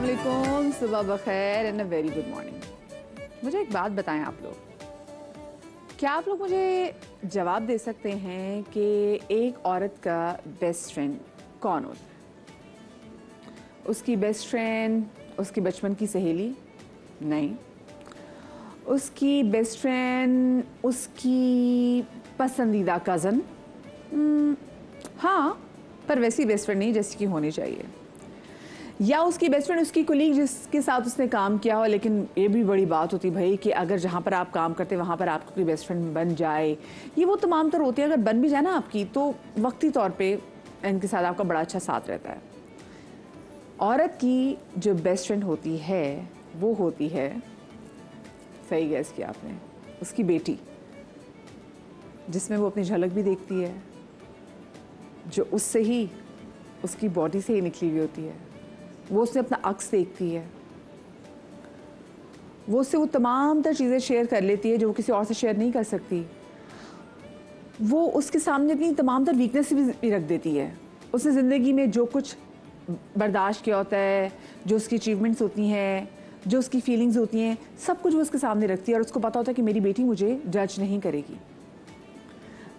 अस्सलाम वालेकुम, सुबह बखैर and a very good morning. मुझे एक बात बताएं आप लोग, क्या आप लोग मुझे जवाब दे सकते हैं कि एक औरत का बेस्ट फ्रेंड कौन होता है? उसकी बेस्ट फ्रेंड उसकी बचपन की सहेली नहीं, उसकी बेस्ट फ्रेंड उसकी पसंदीदा कज़न, हाँ पर वैसी बेस्ट फ्रेंड नहीं जैसी कि होनी चाहिए, या उसकी बेस्ट फ्रेंड उसकी कोलीग जिसके साथ उसने काम किया हो। लेकिन ये भी बड़ी बात होती भाई कि अगर जहाँ पर आप काम करते हैं वहाँ पर आपकी कोई बेस्ट फ्रेंड बन जाए, ये वो तमाम तर होती है। अगर बन भी जाए ना आपकी, तो वक्ती तौर पे इनके साथ आपका बड़ा अच्छा साथ रहता है। औरत की जो बेस्ट फ्रेंड होती है वो होती है, सही गैस किया आपने, उसकी बेटी, जिसमें वो अपनी झलक भी देखती है, जो उससे ही, उसकी बॉडी से ही निकली हुई होती है। वो उससे अपना अक्स देखती है, वो उससे वो तमाम तर चीज़ें शेयर कर लेती है जो वो किसी और से शेयर नहीं कर सकती। वो उसके सामने अपनी तमाम तर वीकनेस भी रख देती है। उसने ज़िंदगी में जो कुछ बर्दाश्त किया होता है, जो उसकी अचीवमेंट्स होती हैं, जो उसकी फीलिंग्स होती हैं, सब कुछ वो उसके सामने रखती है। और उसको पता होता है कि मेरी बेटी मुझे जज नहीं करेगी।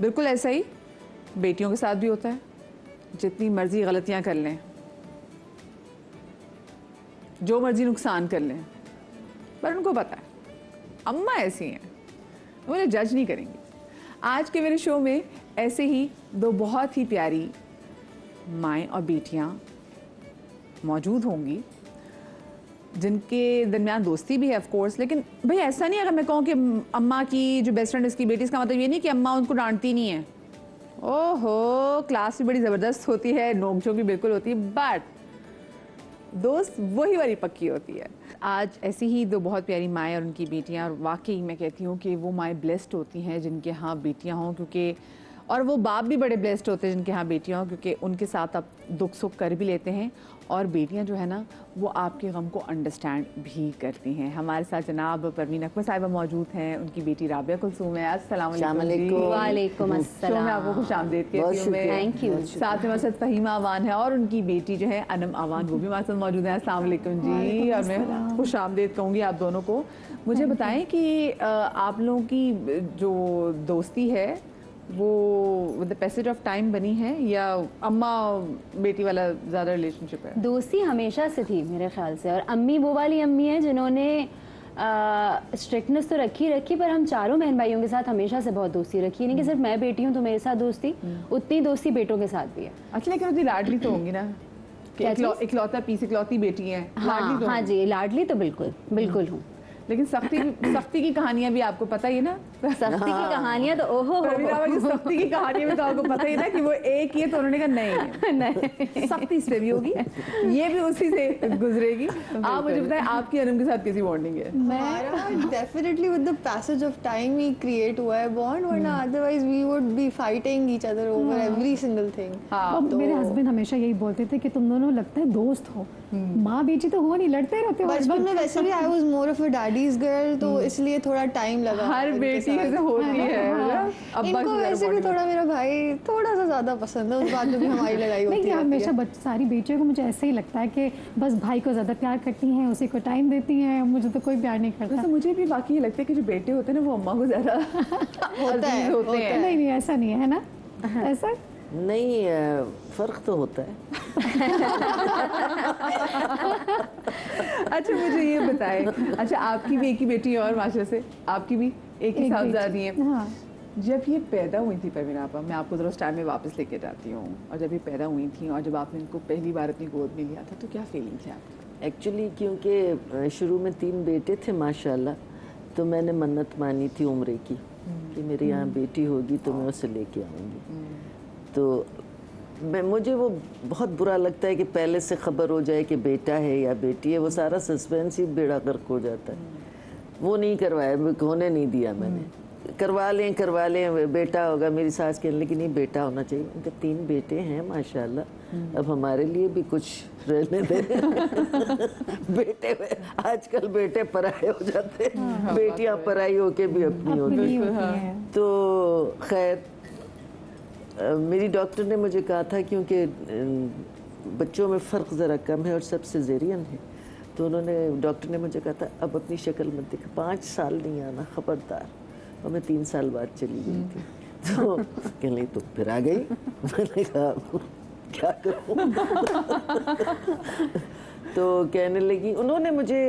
बिल्कुल ऐसा ही बेटियों के साथ भी होता है। जितनी मर्जी गलतियाँ कर लें, जो मर्जी नुकसान कर लें, पर उनको पता है अम्मा ऐसी हैं, मुझे जज नहीं करेंगी। आज के मेरे शो में ऐसे ही दो बहुत ही प्यारी माएँ और बेटियाँ मौजूद होंगी, जिनके दरमियान दोस्ती भी है ऑफ कोर्स। लेकिन भाई ऐसा नहीं, अगर मैं कहूँ कि अम्मा की जो बेस्ट फ्रेंड इसकी बेटी, इसका मतलब ये नहीं कि अम्मा उनको डांटती नहीं है। ओहो, क्लास भी बड़ी ज़बरदस्त होती है, नोकझोंक भी बिल्कुल होती है, बट दोस्त वही वाली पक्की होती है। आज ऐसी ही दो बहुत प्यारी माएँ और उनकी बेटियाँ, और वाकई मैं कहती हूँ कि वो माएँ ब्लेस्ड होती हैं जिनके यहाँ बेटियाँ हों, क्योंकि और वो बाप भी बड़े ब्लेस्ड होते हैं जिनके यहाँ बेटियाँ हों, क्योंकि उनके साथ आप दुख सुख कर भी लेते हैं। और बेटियाँ जो है ना, वो आपके गम को अंडरस्टैंड भी करती हैं। हमारे साथ जनाब परवीन अकबर साहिबा मौजूद हैं, उनकी बेटी राबिया कुलसूम है। अस्सलाम वालेकुम। वालेकुम अस्सलाम। शो में आपको खुशामदीद कहती हूँ मैं। Thank you. साथ में हमारे साथ फहीमा अवान है और उनकी बेटी जो है अनम अवान, वो भी हमारे साथ मौजूद है। अस्सलाम वालेकुम जी। और मैं खुशामदीद कहूँगी आप दोनों को। मुझे बताएं कि आप लोगों की जो दोस्ती है वो with the passage of time बनी है, या अम्मा बेटी वाला ज़्यादा रिलेशनशिप है? दोस्ती हमेशा से थी मेरे ख्याल से, और अम्मी वो वाली अम्मी है जिन्होंने स्ट्रिक्टनेस तो रखी, पर हम चारों बहन भाइयों के साथ हमेशा से बहुत दोस्ती रखी। नहीं कि सिर्फ मैं बेटी हूँ तो मेरे साथ दोस्ती, उतनी दोस्ती बेटों के साथ भी है। अच्छा, लेकिन उतनी लाडली तो होंगी ना, इकलौता पीस, इकलौती बेटी है। हाँ, तो हाँ जी, लाडली तो बिल्कुल हूँ। लेकिन सख्ती की कहानियां भी आपको पता ही है ना। सख्ती की कहानियां तो ओहो, सख्ती की कहानी में तो आपको पता ही ना कि वो एक ही है, तो उन्होंने कहा नहीं नहीं, सख्ती इस पे भी होगी, ये भी उसी से गुजरेगी। आप मुझे बताएं आपकी अनम के साथ कैसी बॉन्डिंग है? हमारा definitely with the passage of time ही क्रिएट हुआ है बॉन्ड, वरना otherwise we would be fighting each other over every single thing. तो मेरे हस्बैंड हमेशा यही बोलते थे कि तुम दोनों लगता है दोस्त हो, माँ बेटी तो हो नहीं, लड़ते रहते हो। बचपन में वैसे भी I was more of a daddies girl, तो इसलिए थोड़ा टाइम लगा। हर बेटी से होती है। इनको वैसे भी थोड़ा मेरा भाई थोड़ा सा ज्यादा पसंद है, उस बात में भी हमारी लड़ाई होती है। हमेशा सारी बेटियों को मुझे ऐसे ही लगता है कि बस भाई को ज्यादा प्यार करती हैं, उसी को टाइम देती हैं, मुझे तो कोई प्यार नहीं करता। तो मुझे भी वाकई लगता है कि जो बेटे होते हैं ना वो अम्मा को ज्यादा होते हैं। नहीं ऐसा नहीं है ना, ऐसा नहीं, फर्क तो होता है। अच्छा मुझे ये बताएं, अच्छा आपकी भी एक ही बेटी है और माशा से आपकी भी एक ही साहबजादी है। हाँ। जब ये पैदा हुई थी परवीन आपा, मैं आपको जरा उस टाइम में वापस लेके जाती हूँ, और जब ये पैदा हुई थी और जब आपने इनको पहली बार अपनी गोद में लिया था, तो क्या फीलिंग थी आपकी? एक्चुअली क्योंकि शुरू में 3 बेटे थे माशाल्लाह, तो मैंने मन्नत मानी थी उम्रे की कि मेरे यहाँ बेटी होगी तो मैं उसे लेके आऊँगी। तो मुझे वो बहुत बुरा लगता है कि पहले से ख़बर हो जाए कि बेटा है या बेटी है, वो सारा सस्पेंस ही बेड़ा गर्क हो जाता है। वो नहीं करवाया, होने नहीं दिया मैंने। करवा लें बेटा होगा, मेरी सास कहने लगी नहीं बेटा होना चाहिए। उनके 3 बेटे हैं माशाल्लाह, अब हमारे लिए भी कुछ रहने दे। बेटे आजकल बेटे पराये हो जाते हैं, बेटियां पराई होके भी अपनी होती हैं। तो खैर मेरी डॉक्टर ने मुझे कहा था क्योंकि बच्चों में फ़र्क ज़रा कम है और सब सिज़ेरियन है, तो उन्होंने, डॉक्टर ने मुझे कहा था अब अपनी शक्ल मत दिखा, 5 साल नहीं आना खबरदार। और मैं 3 साल बाद चली गई थी। तो कहने लगी तो फिर आ गई। मैंने कहा क्या करूँ। तो कहने लगी, उन्होंने मुझे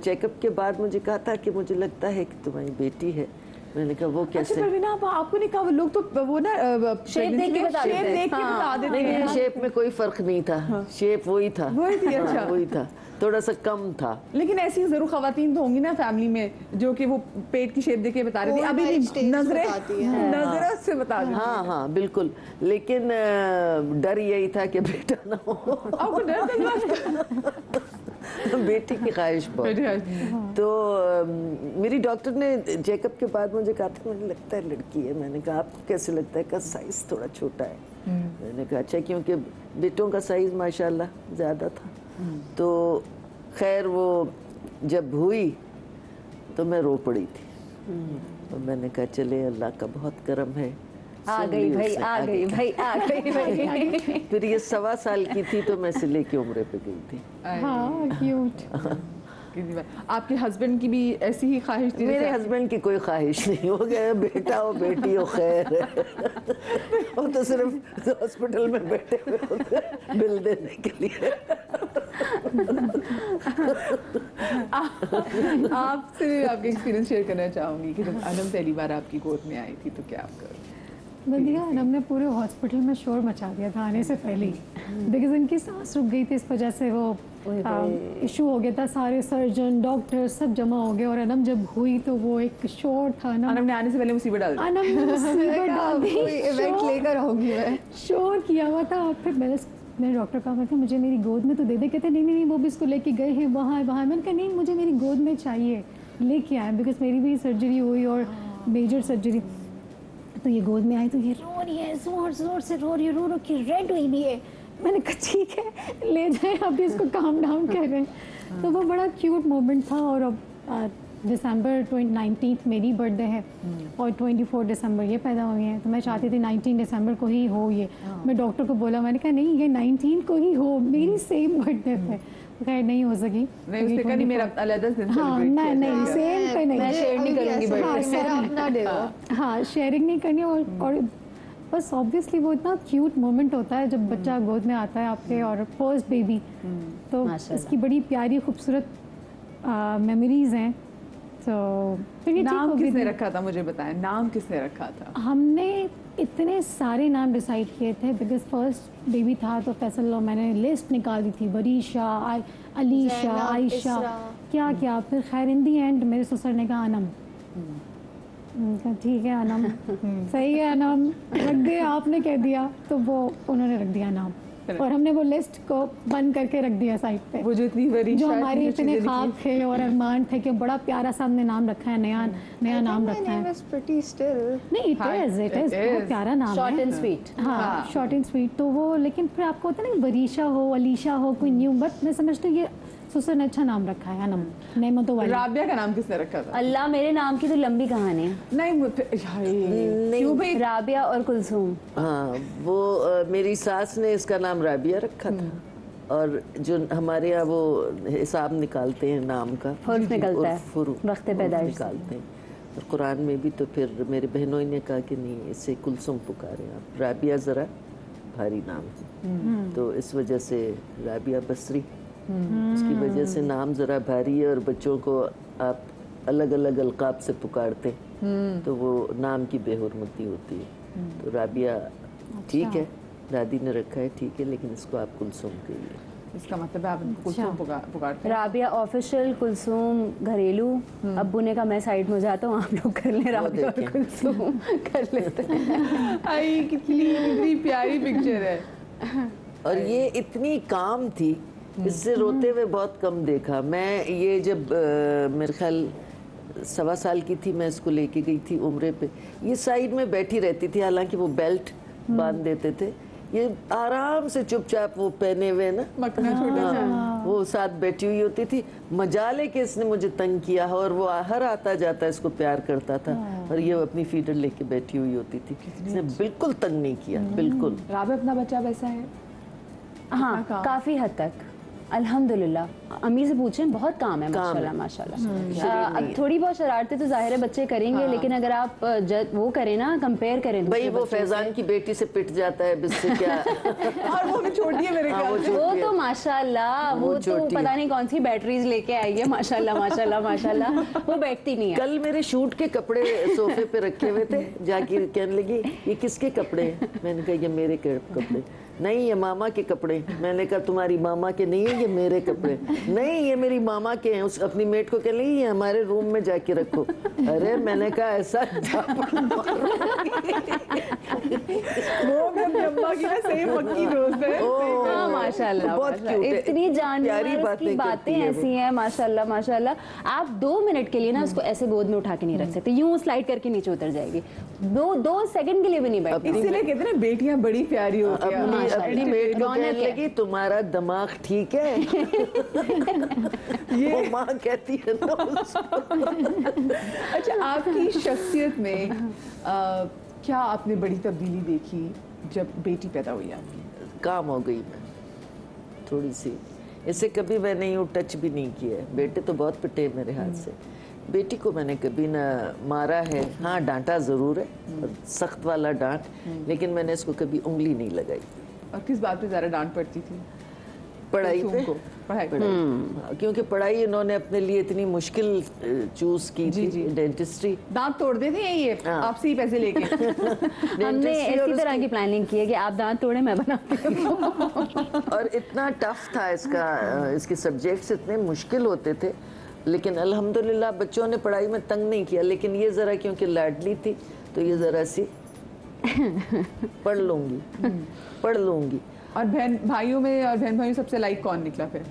चेकअप के बाद मुझे कहा था कि मुझे लगता है कि तुम्हारी बेटी है। मैंने कहा वो कैसे? अच्छा परवीना, आपको नहीं कहा? लोग तो वो ना शेप देख के बता देते नहीं, हैं। शेप में कोई फर्क नहीं था, शेप वही था, वही थी, अच्छा। हाँ, वही था, थोड़ा सा कम था। लेकिन ऐसी जरूर खवातीन तो होंगी ना फैमिली में जो कि वो पेट की शेप देख के बता रही थी, अभी Hormone भी stage नजरें बताती है। नजरों से बता देती हाँ हाँ बिल्कुल, लेकिन डर यही था कि बेटा ना हो। आपको डर था इसका? बेटी की ख्वाहिश बहुत। तो मेरी डॉक्टर ने चेकअप के बाद मुझे कहा था मुझे लगता है लड़की है। मैंने कहा आपको कैसे लगता है? का साइज थोड़ा छोटा है। मैंने कहा अच्छा, क्योंकि बेटों का साइज माशाल्लाह ज़्यादा था। तो खैर वो जब हुई तो मैं रो पड़ी थी। और मैंने कहा चले अल्लाह का बहुत करम है, आ गई भाई, आ गई भाई, आ गई भाई। फिर ये 1.25 साल की थी तो मैं से लेके उम्रे पे गई थी। हाँ क्यूट। आपके हस्बैंड की भी ऐसी ही ख्वाहिश थी? मेरे हस्बैंड की कोई ख्वाहिश नहीं, हो गया बेटा हो बेटी हो खैर है। वो तो सिर्फ हॉस्पिटल में बैठे हुए होते हैं बिल देने के लिए। आपसे भी आपके एक्सपीरियंस शेयर करना चाहूंगी कि जब अनम पहली बार आपकी गोद में आई थी तो क्या आप कर? बदिया हमने पूरे हॉस्पिटल में शोर मचा दिया था आने से पहले ही, बिकॉज इनकी सांस रुक गई थी, इस वजह से वो इशू हो गया था। सारे सर्जन डॉक्टर सब जमा हो गए और अनम जब हुई तो वो एक शोर था। अनम ने आने से पहले मुसीबत डाल दी। अनम ने मुसीबत डाल दी, इवेंट लेकर आऊंगी मैं। शोर किया हुआ था। फिर मैंने डॉक्टर कहा, मैं मुझे मेरी गोद में तो दे दे। कहते नहीं नहीं वो भी इसको लेके गए हैं वहाँ। मैंने कहा नहीं मुझे मेरी गोद में चाहिए, लेके आए, बिकॉज मेरी भी सर्जरी हुई और मेजर सर्जरी। तो ये गोद में आई तो ये रो रही है, जोर जोर से रो रही है, रो रो के रेड हुई भी है। मैंने कहा ठीक है ले जाए, अभी इसको काम डाउन कर रहे हैं। तो वो बड़ा क्यूट मोमेंट था। और अब दिसंबर 19 मेरी बर्थडे है और 24 दिसंबर ये पैदा हुई है। तो मैं चाहती थी 19 दिसंबर को ही हो ये। मैं डॉक्टर को बोला, मैंने कहा नहीं ये 19 को ही हो, मेरी सेम बर्थडे पे। खैर नहीं हो सकी। नहीं उसने कहा नहीं मेरा अलग दिन हाँ नहीं सेम पे नहीं, मैं शेयर नहीं करूंगी बर्थडे। मेरा अपना डे हो। हाँ शेयरिंग नहीं करनी। और बस ऑब्वियसली वो इतना क्यूट मोमेंट होता है जब बच्चा गोद में आता है आपके और फर्स्ट बेबी। तो इसकी बड़ी प्यारी खूबसूरत मेमोरीज हैं। तो फिर ये नाम किसने रखा था मुझे बताएं, नाम किसने रखा था? हमने इतने सारे नाम डिसाइड किए थे, बिकॉज फर्स्ट बेबी था तो फैसल और मैंने लिस्ट निकाल दी थी, बरीशा, अलीशा, आयशा, क्या क्या। फिर खैर इन दी एंड मेरे ससुर ने कहा अनम। ठीक है अनम सही है, अनम रख दिया, आपने कह दिया तो वो उन्होंने रख दिया नाम। और हमने वो लिस्ट को बंद करके रख दिया साइड पे। वो जो इतनी बड़ी जो हमारे इतने ख्वाब थे और अरमान थे कि बड़ा प्यारा सा हमने नाम रखा है, नया नाम रखा है। नहीं इट इज बहुत प्यारा नाम है, शॉर्ट एंड स्वीट। हाँ शॉर्ट एंड स्वीट। तो वो लेकिन फिर आपको होता है ना बरीशा हो, अलीशा हो, कोई न्यू, बट मैं समझती हूँ ये ससुर ने अच्छा नाम रखा है अनम, नेमतों वाली। राबिया का नाम किसने रखा था? अल्लाह, मेरे नाम की तो लंबी कहानी है। नहीं क्यों भाई? राबिया और कुलसूम। हाँ वो मेरी सास ने इसका नाम राबिया रखा था। और जो हमारे यहाँ वो हिसाब निकालते हैं नाम का, फर्ज निकलता है, फुरू वक्त पैदाइश निकालते हैं। और कुरान में भी तो फिर मेरे बहनों ने कहा कि नहीं इसे कुलसुम पुकारें आप, राबिया ज़रा भारी नाम है। तो इस वजह से राबिया बसरी, उसकी वजह से नाम ज़रा भारी है और बच्चों को आप अलग अलग अलकाब से पुकारते हैं तो वो नाम की बेहुरमती होती है। तो राबिया ठीक है, दादी ने रखा है ठीक है, लेकिन इसको आप कुलसुम कहिए। इसका मतलब है आप इनको कुलसुम पुकारते हैं। राबिया ऑफिशियल, कुलसूम घरेलू। अब्बू ने कहा मैं साइड में हो जाता हूँ, आप लोग कर लें राबिया और कुलसूम कर लेते हैं। आई कितनी प्यारी पिक्चर है। और ये इतनी काम थी, इससे रोते हुए बहुत कम देखा। मैं ये जब मेरे ख्याल 1.25 साल की थी, मैं इसको लेके गई थी उम्रे पे। ये साइड में बैठी रहती थी, हालांकि वो बेल्ट बांध देते थे, ये आराम से चुपचाप वो पहने हुए ना मखना छोटा सा वो साथ बैठी हुई होती थी। मजाले के इसने मुझे तंग किया और वो हर आता जाता इसको प्यार करता था और ये अपनी फीडर लेके बैठी हुई होती थी। इसने बिल्कुल तंग नहीं किया, बिल्कुल। राबिया अपना बच्चा वैसा है? हाँ काफी हद तक। अल्हम्दुलिल्लाह। अम्मी से पूछें, बहुत काम है माशाल्लाह माशाल्लाह। अब थोड़ी बहुत शरारतें तो जाहिर है बच्चे करेंगे, लेकिन अगर आप वो करें ना, कंपेयर करें भाई वो फैजान की बेटी से पिट जाता है, बिस्से क्या। और वो भी छोटी है मेरे ख्याल से। वो तो माशाल्लाह, वो तो पता नहीं कौन सी बैटरीज लेके आई है माशाल्लाह माशाल्लाह माशाल्लाह, वो बैठती नहीं है। कल मेरे शूट के कपड़े सोफे पे रखे हुए थे, जाके कहने लगी ये किसके कपड़े हैं? मैंने कहा ये मेरे कपड़े। नहीं ये मामा के कपड़े। मैंने कहा तुम्हारी मामा के नहीं है, ये मेरे कपड़े। नहीं ये मेरी मामा के हैं। उस अपनी मेट को कहने लगी ये हमारे रूम में जाके रखो। अरे मैंने कहा ऐसा वो मेरी अम्मा की ना सही पक्की दोस्त है। हाँ माशाल्लाह बहुत माशाल्लाह। cute है। इतनी जानवर प्यारी उसकी बातें बातें करती है वो। ऐसी हैं माशाल्लाह माशाल्लाह। आप 2 मिनट के लिए ना उसको ऐसे गोद में उठा के नहीं रख सकते, यूं स्लाइड करके नीचे उतर जाएगी। 2 सेकंड के लिए भी नहीं बैठती। इसीलिए कहते हैं ना बेटियां बड़ी प्यारी होती हैं। अपनी मेट को रौनक कहने है। लगी तुम्हारा दिमाग ठीक है। वो माँ कहती है ना उसको। अच्छा, आपकी शख्सियत में क्या आपने बड़ी तब्दीली देखी जब बेटी पैदा हुई आपकी? काम हो गई मैं थोड़ी सी। इससे कभी मैंने यूँ टच भी नहीं किया है। बेटे तो बहुत पिटे मेरे हाथ से, बेटी को मैंने कभी ना मारा है। हाँ डांटा ज़रूर है, सख्त वाला डांट, लेकिन मैंने इसको कभी उंगली नहीं लगाई। और किस बात पे ज़्यादा डांट पड़ती थी? पढ़ाई पे। पढ़ाई पे। हाँ, क्योंकि पढ़ाई इन्होंने अपने लिए इतनी मुश्किल चूज की थी। डेंटिस्ट्री। दांत तोड़ देते हैं ये हाँ। आपसे ही पैसे लेके। हमने ऐसी तरह की प्लानिंग की है कि आप दांत तोड़े मैं बनाती हूँ। और इतना टफ था इसका, इसके सब्जेक्ट्स इतने मुश्किल होते थे, लेकिन अल्हम्दुलिल्लाह बच्चों ने पढ़ाई में तंग नहीं किया। लेकिन ये ज़रा क्योंकि लाडली थी तो ये ज़रा सी पढ़ लूँगी। और बहन भाइयों में और बहन भाइयों सबसे लाइक कौन निकला फिर?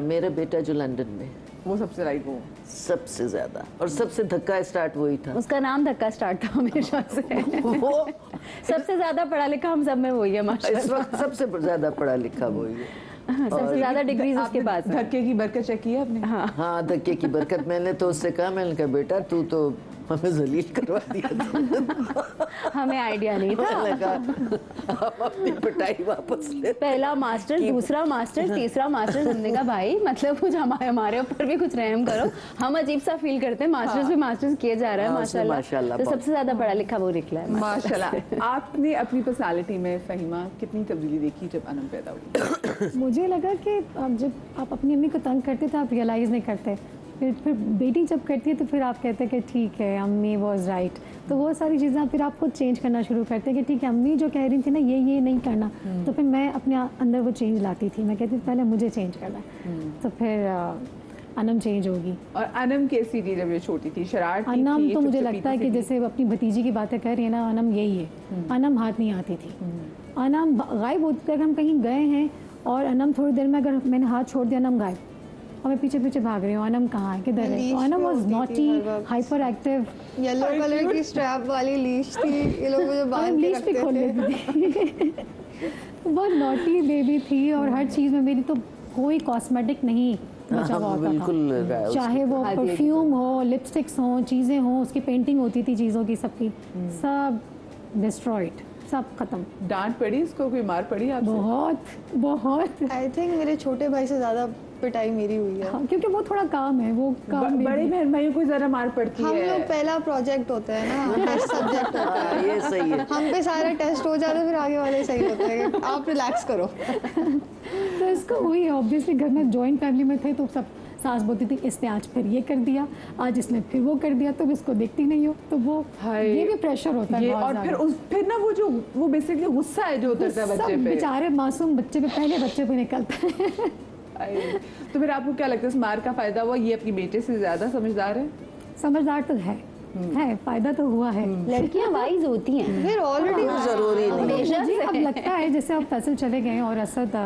मेरा बेटा जो लंदन में, वो सबसे लाइक वो सबसे ज़्यादा, और सबसे धक्का स्टार्ट वही था। उसका नाम धक्का स्टार्ट था हमेशा से। वो सबसे ज्यादा पढ़ा लिखा हम सब में वही है माशाल्लाह। इस वक्त सबसे ज़्यादा पढ़ा लिखा वही है। सबसे ज्यादा डिग्रीज उसके पास है। धक्के की बरकत चेक की है आपने? हाँ धक्के की बरकत। मैंने तो उससे कहा, मैंने कहा बेटा तू तो हमें जलील करवा दिया था। हमें आइडिया नहीं था। मैंने कहा हम अपनी पिटाई वापस ले। पहला मास्टर, दूसरा मास्टर, तीसरा मास्टर। हमने कहा भाई मतलब कुछ हमारे ऊपर भी कुछ रहम करो, हम अजीब सा फील करते हैं। मास्टर्स पे मास्टर्स किए जा रहा है माशाल्लाह। तो सबसे ज्यादा पढ़ा लिखा वो निकला है माशाल्लाह। आपने अपनी पर्सनालिटी में फ़हीमा कितनी तब्दीली देखी जब अनम पैदा हुई? मुझे लगा कि जब आप अपनी अम्मी को तंग करते थे आप रियलाइज़ नहीं करते, फिर बेटी जब करती है तो फिर आप कहते हैं कि ठीक है अम्मी वाज राइट। तो वो सारी चीज़ें फिर आप खुद चेंज करना शुरू करते हैं कि ठीक है अम्मी जो कह रही थी ना ये नहीं करना, तो फिर मैं अपने अंदर वो चेंज लाती थी। मैं कहती थी पहले मुझे चेंज करना है, तो फिर अनम चेंज होगी। और अनम कैसी थी जब ये छोटी थी? शरारती थी? अनम तो मुझे चुप-चुपीती लगता है सी कि थी? जैसे अपनी भतीजी की बातें कर रही है ना, अनम यही है। अनम हाथ नहीं आती थी। अनम गायब होती, अगर हम कहीं गए हैं और अनम थोड़ी देर में अगर मैंने हाथ छोड़ दिया अनम गायब, और मैं पीछे पीछे भाग रही हूँ अनम कहाँ है, किधर है। लीश तो पे अनम वाज होती थी नॉटी, हर वक्त। Hyper active. येलो कलर की स्ट्रैप वाली लीश थी, ये लोग मुझे बांध के लीश भी रखते खोल थे। लेती थी। बहुत नॉटी बेबी थी और हर चीज़ में मेरी तो कोई कॉस्मेटिक नहीं बचा हुआ होता बिल्कुल था। चाहे वो परफ्यूम हो, लिपस्टिक्स हो, चीज़ें हो, उसकी पेंटिंग होती थी चीज़ों की, सबकी सब डिस्ट्रॉयड, सब खत्म। डांट पड़ी इसको? कोई मार पड़ी आपसे? बहुत बहुत। आई थिंक मेरे छोटे भाई से ज्यादा पिटाई मेरी हुई है। हाँ, क्योंकि वो थोड़ा काम है, वो काम बड़े बहन भाइयों को जरा मार पड़ती हम है। लोग पहला प्रोजेक्ट होते हैं ना, टेस्ट सब्जेक्ट होता हाँ, है, ये सही है। हम पे सारा टेस्ट हो जाता है, फिर आगे वाले सही होते हैं कि आप रिलैक्स करो। तो इसको वही ऑब्वियसली घर में जॉइंट फैमिली में थे तो सब सास बोलती थी इसने आज फिर ये कर दिया, आज इसने फिर वो कर दिया, तुम इसको देखती नहीं हो। तो वो ये भी प्रेशर होता है ये। बहुत और ज़्यादा। फिर ना वो बेसिकली गुस्सा है जो उतरता है सब बच्चे पे। बेचारे मासूम बच्चे पे, पहले बच्चे पे निकलता है। तो फिर आपको क्या लगता है इस मार का फायदा हुआ? ये अपनी बेटे से ज्यादा समझदार है? समझदार तो है, फायदा तो हुआ है। लड़कियां वाइज होती हैं। फिर ऑलरेडी जरूरी नहीं। हमेशा मुझे से अब लगता है जैसे अब फैसल चले गए और असद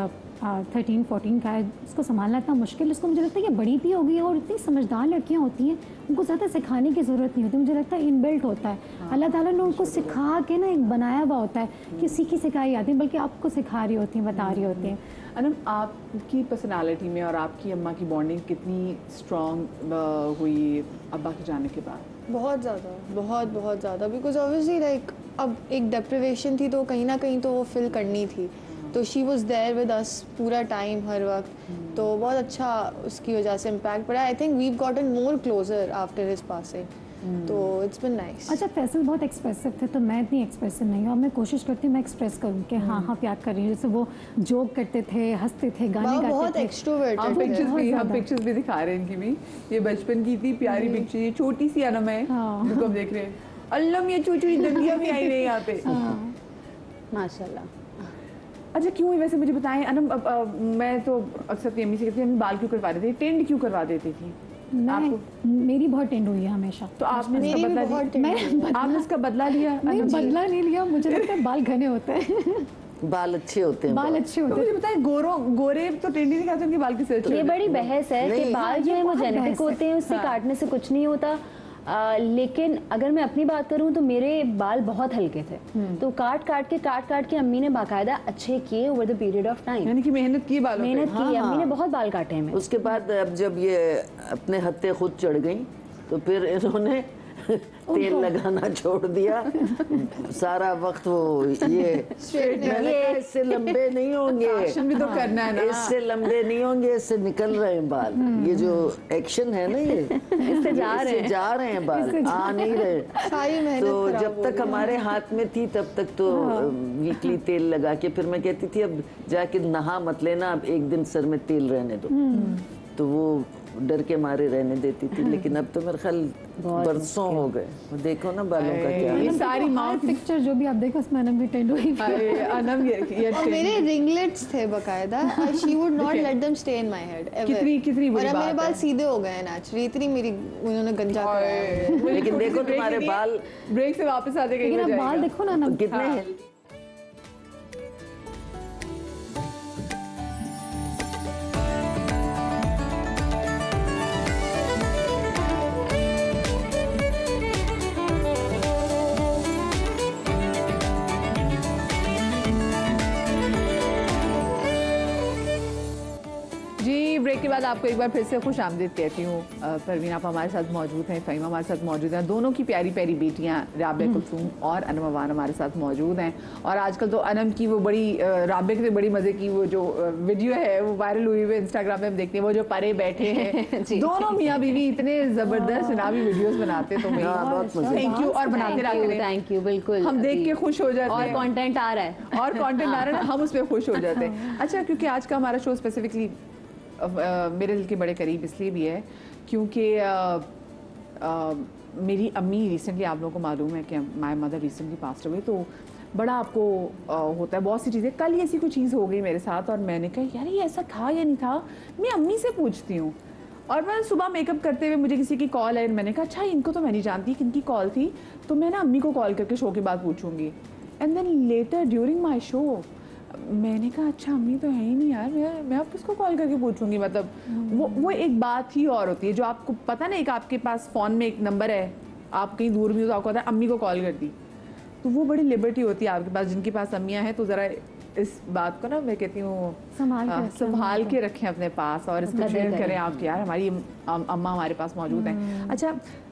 13-14 का है, इसको संभालना इतना मुश्किल। इसको मुझे लगता है कि बड़ी भी हो गई है और इतनी समझदार लड़कियां होती हैं, उनको ज़्यादा सिखाने की ज़रूरत नहीं होती। मुझे लगता है इनबिल्ट होता है, अल्लाह ताला ने उनको सिखा के ना एक बनाया हुआ होता है कि सीखी सिखाई आती है, बल्कि आपको सिखा रही होती हैं, बता रही होती हैं। अनम, आपकी पर्सनालिटी में और आपकी अम्मा की बॉन्डिंग कितनी स्ट्रॉन्ग हुई अब्बा के जाने के बाद? बहुत ज़्यादा, बिकॉज ऑब्वियसली लाइक अब एक डिप्रिवेशन थी तो कहीं ना कहीं तो वो फिल करनी थी। तो she was there with us पूरा टाइम हर वक्त, तो बहुत अच्छा उसकी वजह से इम्पैक्ट पड़ा। I think we gotten more closer after his passing, तो इट्स बिन नाइस। अच्छा, फैसल बहुत एक्सप्रेसिव थे, तो मैं इतनी एक्सप्रेसिव नहीं हूँ। अब मैं कोशिश करती हूँ मैं एक्सप्रेस करूँ कि हाँ हाँ प्यार कर रही हूँ। जैसे वो जोक करते थे, हंसते थे, गाने गाते बहुत थे। एक्सट्रोवर्टेड हम पिक्चर्स भी दिखा रहे हैं इनकी भी, ये बचपन की इतनी प्यारी पिक्चर, ये छोटी सी अनम है जिसको हम देख रहे हैं। अल्लम ये चूचू दंदिया भी आई नहीं यहाँ पे। माशाल्लाह। अच्छा क्यों, वैसे मुझे बताएं अनम, मैं तो अक्सर अपनी अम्मी से कहती हूँ बाल क्यों करवा देती थी, टेंड क्यों करवा देती थी? मेरी बहुत टेंड हुई है हमेशा। तो आपने इसका बदला लिया? आपने इसका बदला लिया? नहीं, बदला नहीं लिया। मुझे लगता है बाल घने होते हैं। बाल अच्छे होते हैं, बाल अच्छे होते तो हैं। मुझे बताएं गोरे तो टेंड ही नहीं खाते, उनके बाल किससे अच्छे ये बड़ी बहस है कि बाल जो है वो जेनेटिक होते हैं, उससे काटने से कुछ नहीं होता। लेकिन अगर मैं अपनी बात करूं तो मेरे बाल बहुत हल्के थे, तो काट काट के अम्मी ने बाकायदा अच्छे किए over the period of time. यानी कि मेहनत की बालों पे। मेहनत की, अम्मी ने बहुत बाल काटे हैं मेरे। उसके बाद अब जब ये अपने हत्थे खुद चढ़ गई तो फिर इन्होंने तेल लगाना छोड़ दिया। सारा वक्त वो ये मैंने कहा इससे लंबे नहीं होंगे, एक्शन भी तो करना है ना, इससे लंबे नहीं होंगे, इससे निकल रहे हैं बाल। ये जो एक्शन है ना, ये इससे जा रहे हैं बाल, आ नहीं रहे। सारी मेहनत तो खराब जब हो तक हमारे हाथ में थी तब तक तो वीकली तेल लगा के, फिर मैं कहती थी अब जाके नहा मत लेना, अब एक दिन सर में तेल रहने दो, तो वो डर के मारे रहने देती थी। लेकिन अब तो मेरे ख्याल बरसों हो गए। देखो ना बालों का क्या ये है। सारी माँ पिक्चर जो भी आप देखो उसमें अनम की टेंड हुई थी। अनम ये और मेरे रिंगलेट्स थे बकायदा, she would not let them stay in my head ever. कितनी बुरी और अब बात मेरे बाल है। सीधे हो गए हैं नेचुरली, इतनी मेरी उन्होंने गंजा कराया। लेकिन देखो तुम्हारे बाल ब्रेक से वापस आते कहीं लेकिन हो अब बाल जाएगा। देखो ना अनम, कितने हैं। जी ब्रेक के बाद आपको एक बार फिर से खुश आमदीद कहती हूँ। परवीन आप हमारे साथ मौजूद हैं, फ़हीमा हमारे साथ मौजूद हैं, दोनों की प्यारी प्यारी बेटियाँ राबिया कुलसूम और अनम अवान हमारे साथ मौजूद हैं। और आजकल तो अनम की वो बड़ी राबिया की बड़ी मज़े की वो जो वीडियो है वो वायरल हुई हुई इंस्टाग्राम पे हम देखते हैं, वो जो परे बैठे हैं दोनों मियाँ बीवी इतने ज़बरदस्त चुनावी वीडियोज़ बनाते तो बहुत मजे। थैंक यू और बनाते रहे। थैंक यू, बिल्कुल। हम देख के खुश हो जाते और हैं कंटेंट आ रहा है और कंटेंट आ रहा है, हम उस पर खुश हो जाते हैं। अच्छा, क्योंकि आज का हमारा शो स्पेसिफिकली मेरे दिल के बड़े करीब इसलिए भी है क्योंकि मेरी अम्मी रिसेंटली, आप लोगों को मालूम है कि my mother recently passed away, तो बड़ा आपको होता है बहुत सी चीज़ें। कल ही ऐसी कोई चीज़ हो गई मेरे साथ और मैंने कहा यार ये ऐसा था या नहीं था, मैं अम्मी से पूछती हूँ। और मैं सुबह मेकअप करते हुए मुझे किसी की कॉल आई, मैंने कहा अच्छा इनको तो मैं नहीं जानती किनकी कॉल थी, तो मैं ना अम्मी को कॉल करके शो के बाद पूछूंगी। And then later during my show मैंने कहा अच्छा अम्मी तो है ही नहीं यार, मैं अब किसको कॉल करके पूछूंगी। मतलब वो एक बात ही और होती है जो आपको पता नहीं, एक आपके पास फ़ोन में एक नंबर है, आप कहीं दूर भी हो तो आपको पता है अम्मी को कॉल कर दी, तो वो बड़ी लिबर्टी होती है आपके पास। जिनके पास अम्मियाँ हैं तो ज़रा इस बात को ना मैं कहती हूँ संभाल के रखें अपने पास और इसको शेयर करें आप यार हमारी अम्मा हमारे पास मौजूद हैं। अच्छा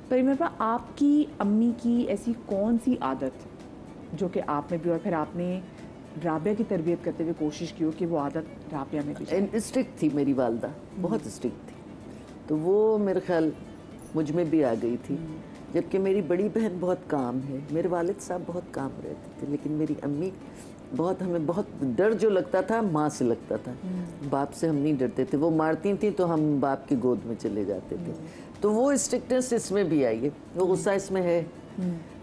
परिमल, आपकी अम्मी की ऐसी कौन सी आदत जो कि आप में भी और फिर आपने राबिया की तरबियत करते हुए कोशिश की हो कि वो आदत राबिया में भी? स्ट्रिक्ट थी मेरी वालदा, बहुत स्ट्रिक्ट थी, तो वो मेरे ख्याल मुझ में भी आ गई थी। जबकि मेरी बड़ी बहन बहुत काम है, मेरे वालिद साहब बहुत काम रहते थे, लेकिन मेरी अम्मी बहुत, हमें बहुत डर जो लगता था माँ से लगता था, बाप से हम नहीं डरते थे। वो मारती थी तो हम बाप की गोद में चले जाते थे, तो वो स्ट्रिक्टनेस इसमें भी आई है, वो गुस्सा इसमें है।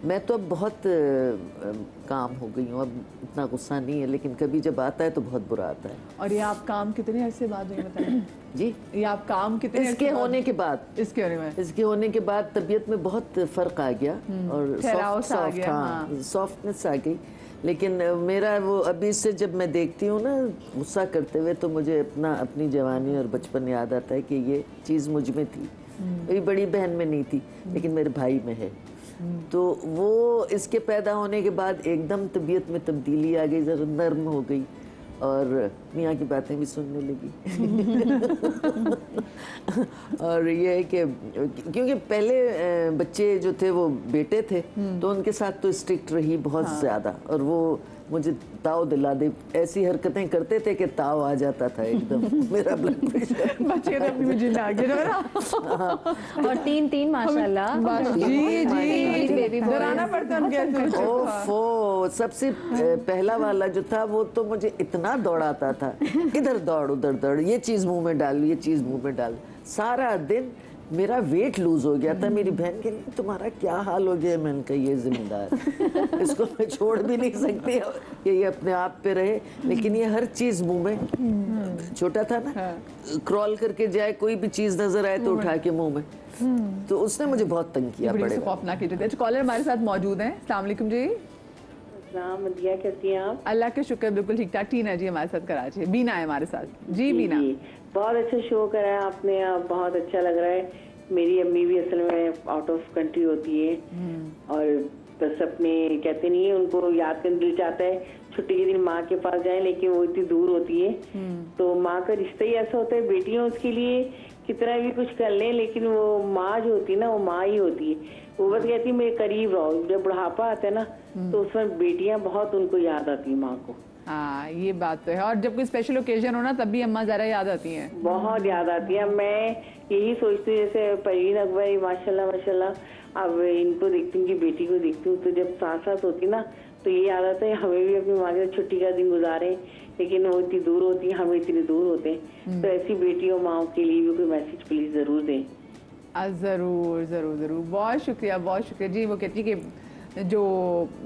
मैं तो अब बहुत काम हो गई हूँ, अब इतना गुस्सा नहीं है, लेकिन कभी जब आता है तो बहुत बुरा आता है। और ये आप काम कितने अरसे बाद हुई बताएं? जी, ये आप काम कितने इसके होने के बाद, इसके होने के बाद तबीयत में बहुत फर्क आ गया और सॉफ्टनेस आ गई। लेकिन मेरा वो अभी से जब मैं देखती हूँ ना गुस्सा करते हुए, तो मुझे अपनी जवानी और बचपन याद आता है कि ये चीज़ मुझ में थी, मेरी बड़ी बहन में नहीं थी लेकिन मेरे भाई में है। तो वो इसके पैदा होने के बाद एकदम तबीयत में तब्दीली आ गई, ज़रा नर्म हो गई और मियाँ की बातें भी सुनने लगी। और ये है कि क्योंकि पहले बच्चे जो थे वो बेटे थे, तो उनके साथ तो स्ट्रिक्ट रही बहुत ज़्यादा, और वो मुझे ताव दिला दे। ऐसी हरकतें करते थे कि ताव आ जाता था एकदम, मेरा ब्लड प्रेशर। बच्चे तो अपनी जिंद आ गए ना। और 3 माशाल्लाह। जी जी baby boys। डराना पड़ता है उनके। ओफो, सबसे पहला वाला जो था वो तो मुझे इतना दौड़ाता था, इधर दौड़ उधर दौड़, ये चीज मुंह में डाल, ये चीज मुंह में डाल। सारा दिन मेरा वेट लूज हो गया था। मेरी बहन के लिए तुम्हारा क्या हाल हो गया। मैंने कहा ये जिम्मेदार, इसको मैं छोड़ भी नहीं सकती कि ये अपने आप पे रहे। लेकिन ये हर चीज मुंह में, छोटा था ना, क्रॉल करके जाए, कोई भी चीज नजर आए तो उठा के मुंह में, तो उसने मुझे बहुत तंग किया। बड़ी बड़े खौफनाक चीज़ है। कॉलर हमारे साथ मौजूद हैं। अस्सलाम वालेकुम जी। मदिया, कैसी हैं आप? अल्लाह के शुक्र, बिल्कुल ठीक ठाक। टीना जी हमारे साथ कराची, बीना है हमारे साथ। जी बीना, बहुत अच्छा शो कराया आपने, आप बहुत अच्छा लग रहा है। मेरी अम्मी भी असल में आउट ऑफ कंट्री होती है और बस अपने कहते नहीं है, उनको याद करने दिल चाहता है छुट्टी के दिन माँ के पास जाए, लेकिन वो इतनी दूर होती है। तो माँ का रिश्ता ही ऐसा होता है, बेटियां उसके लिए कितना भी कुछ कर लें, लेकिन वो माँ जो होती है ना, वो माँ ही होती है। वो बस कहती है मेरे करीब रहो। जब बुढ़ापा आता है ना, तो उसमें बेटियां बहुत उनको याद आती है माँ को। हाँ ये बात तो है। और जब कोई स्पेशल ओकेजन हो ना, तब भी अम्मा ज़रा याद आती हैं। बहुत याद आती है। मैं यही सोचती हूँ, जैसे परवीन अकबर माशाल्लाह माशाल्लाह, अब इनको देखती हूँ कि बेटी को देखती हूँ, तो जब साथ साथ होती ना, तो ये याद आता है हमें भी अपनी माँ के साथ छुट्टी का दिन गुजारे, लेकिन वो इतनी दूर होती है, हम इतनी दूर होते हैं। तो ऐसी बेटियों माओ के लिए भी कोई मैसेज प्लीज जरूर दें। ज़रूर ज़रूर ज़रूर, बहुत शुक्रिया, बहुत शुक्रिया जी। वो कहती है कि जो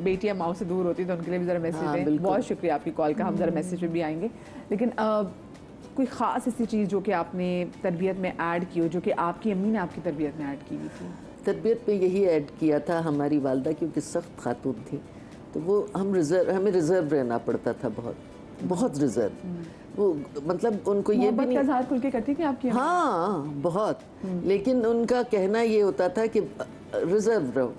बेटियां माओ से दूर होती है तो उनके लिए भी ज़रा मैसेज दें। बहुत शुक्रिया आपकी कॉल का, हम ज़रा मैसेज पे भी आएंगे। लेकिन कोई ख़ास ऐसी चीज़ जो कि आपने तरबियत में ऐड की हो, जो कि आपकी अम्मी ने आपकी तरबियत में ऐड की हुई थी? तरबियत में यही ऐड किया था हमारी वालदा, क्योंकि सख्त खातून थी, तो वो हमें रिजर्व रहना पड़ता था, बहुत रिजर्व। वो मतलब उनको ये भी नहीं, इज़हार खुल के करती थी आपकी अम्मी? हाँ बहुत, लेकिन उनका कहना ये होता था कि रिजर्व रहो,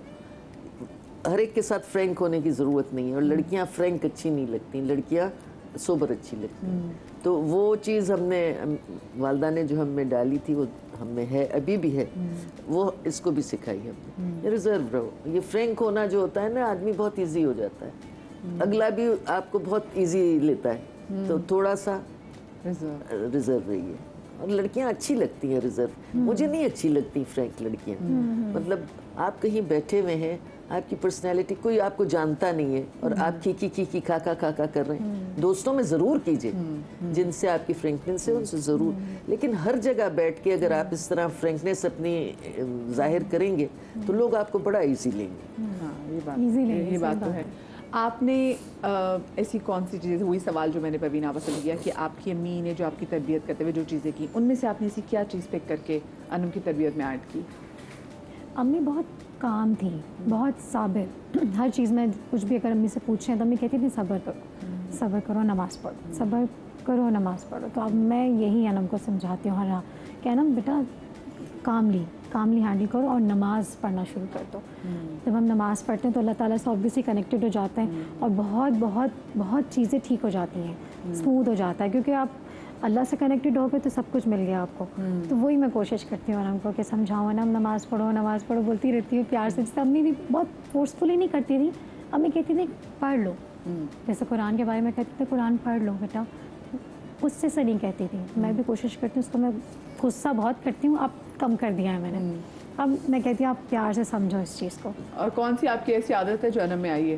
हर एक के साथ फ्रैंक होने की ज़रूरत नहीं है। और लड़कियां फ्रैंक अच्छी नहीं लगती, लड़कियां सोबर अच्छी लगती हैं। तो वो चीज़ हमने, वालदा ने जो हमें डाली थी, वो हमें है, अभी भी है, वो इसको भी सिखाई हमने। रिजर्व रहो, ये फ्रैंक होना जो होता है ना, आदमी बहुत इजी हो जाता है, अगला भी आपको बहुत इजी लेता है। तो थोड़ा सा रिजर्व रहिए। और लड़कियां अच्छी लगती हैं रिजर्व, मुझे नहीं अच्छी लगती फ्रैंक लड़कियां। मतलब आप कहीं बैठे हुए हैं, आपकी पर्सनैलिटी कोई आपको जानता नहीं है और आप खी खाका कर रहे हैं, दोस्तों में ज़रूर कीजिए जिनसे आपकी फ्रैंकनेस है, उनसे ज़रूर। लेकिन हर जगह बैठ के अगर आप इस तरह फ्रैंकनेस अपनी जाहिर करेंगे तो लोग आपको बड़ा ईजी लेंगे। हाँ ये बात तो है। आपने ऐसी कौन सी चीज़ें, वही सवाल जो मैंने परवीन आपसे किया कि आपकी अम्मी ने जो आपकी तरबियत करते हुए जो चीज़ें की, उनमें से आपने ऐसी क्या चीज़ पिक करके अनम की तरबियत में ऐड की? अम्मी बहुत काम थी, बहुत साबिर। हर चीज़ में कुछ भी अगर अम्मी से पूछें तो अम्मी कहती थी सब्र करो, नमाज़ पढ़ो, सब्र करो, नमाज़ पढ़ो। तो अब मैं यही अनम को समझाती हूँ, हाँ कि अनम बेटा कामली हैंडल करो और नमाज़ पढ़ना शुरू कर दो। जब हम नमाज़ पढ़ते हैं तो अल्लाह ताला से ऑब्वियसली कनेक्टेड हो जाते हैं और बहुत बहुत बहुत चीज़ें ठीक हो जाती हैं, स्मूथ हो जाता है, क्योंकि आप अल्लाह से कनेक्टेड हो गए तो सब कुछ मिल गया आपको। तो वही मैं कोशिश करती हूँ अनम को कि समझाऊँ, अनम नमाज़ पढ़ो बोलती रहती हूँ प्यार से। जैसे अम्मी भी बहुत फोर्सफुली नहीं करती थी, अम्मी कहती थी पढ़ लो, जैसे कुरान के बारे में कहती थी कुरान पढ़ लो बेटा, गुस्से से नहीं कहती थी। मैं भी कोशिश करती हूँ, उसको मैं गुस्सा बहुत करती हूँ, अब कम कर दिया है मैंने। अब मैं कहती हूँ आप प्यार से समझो इस चीज़ को। और कौन सी आपकी ऐसी आदत है जो अनम में आई है?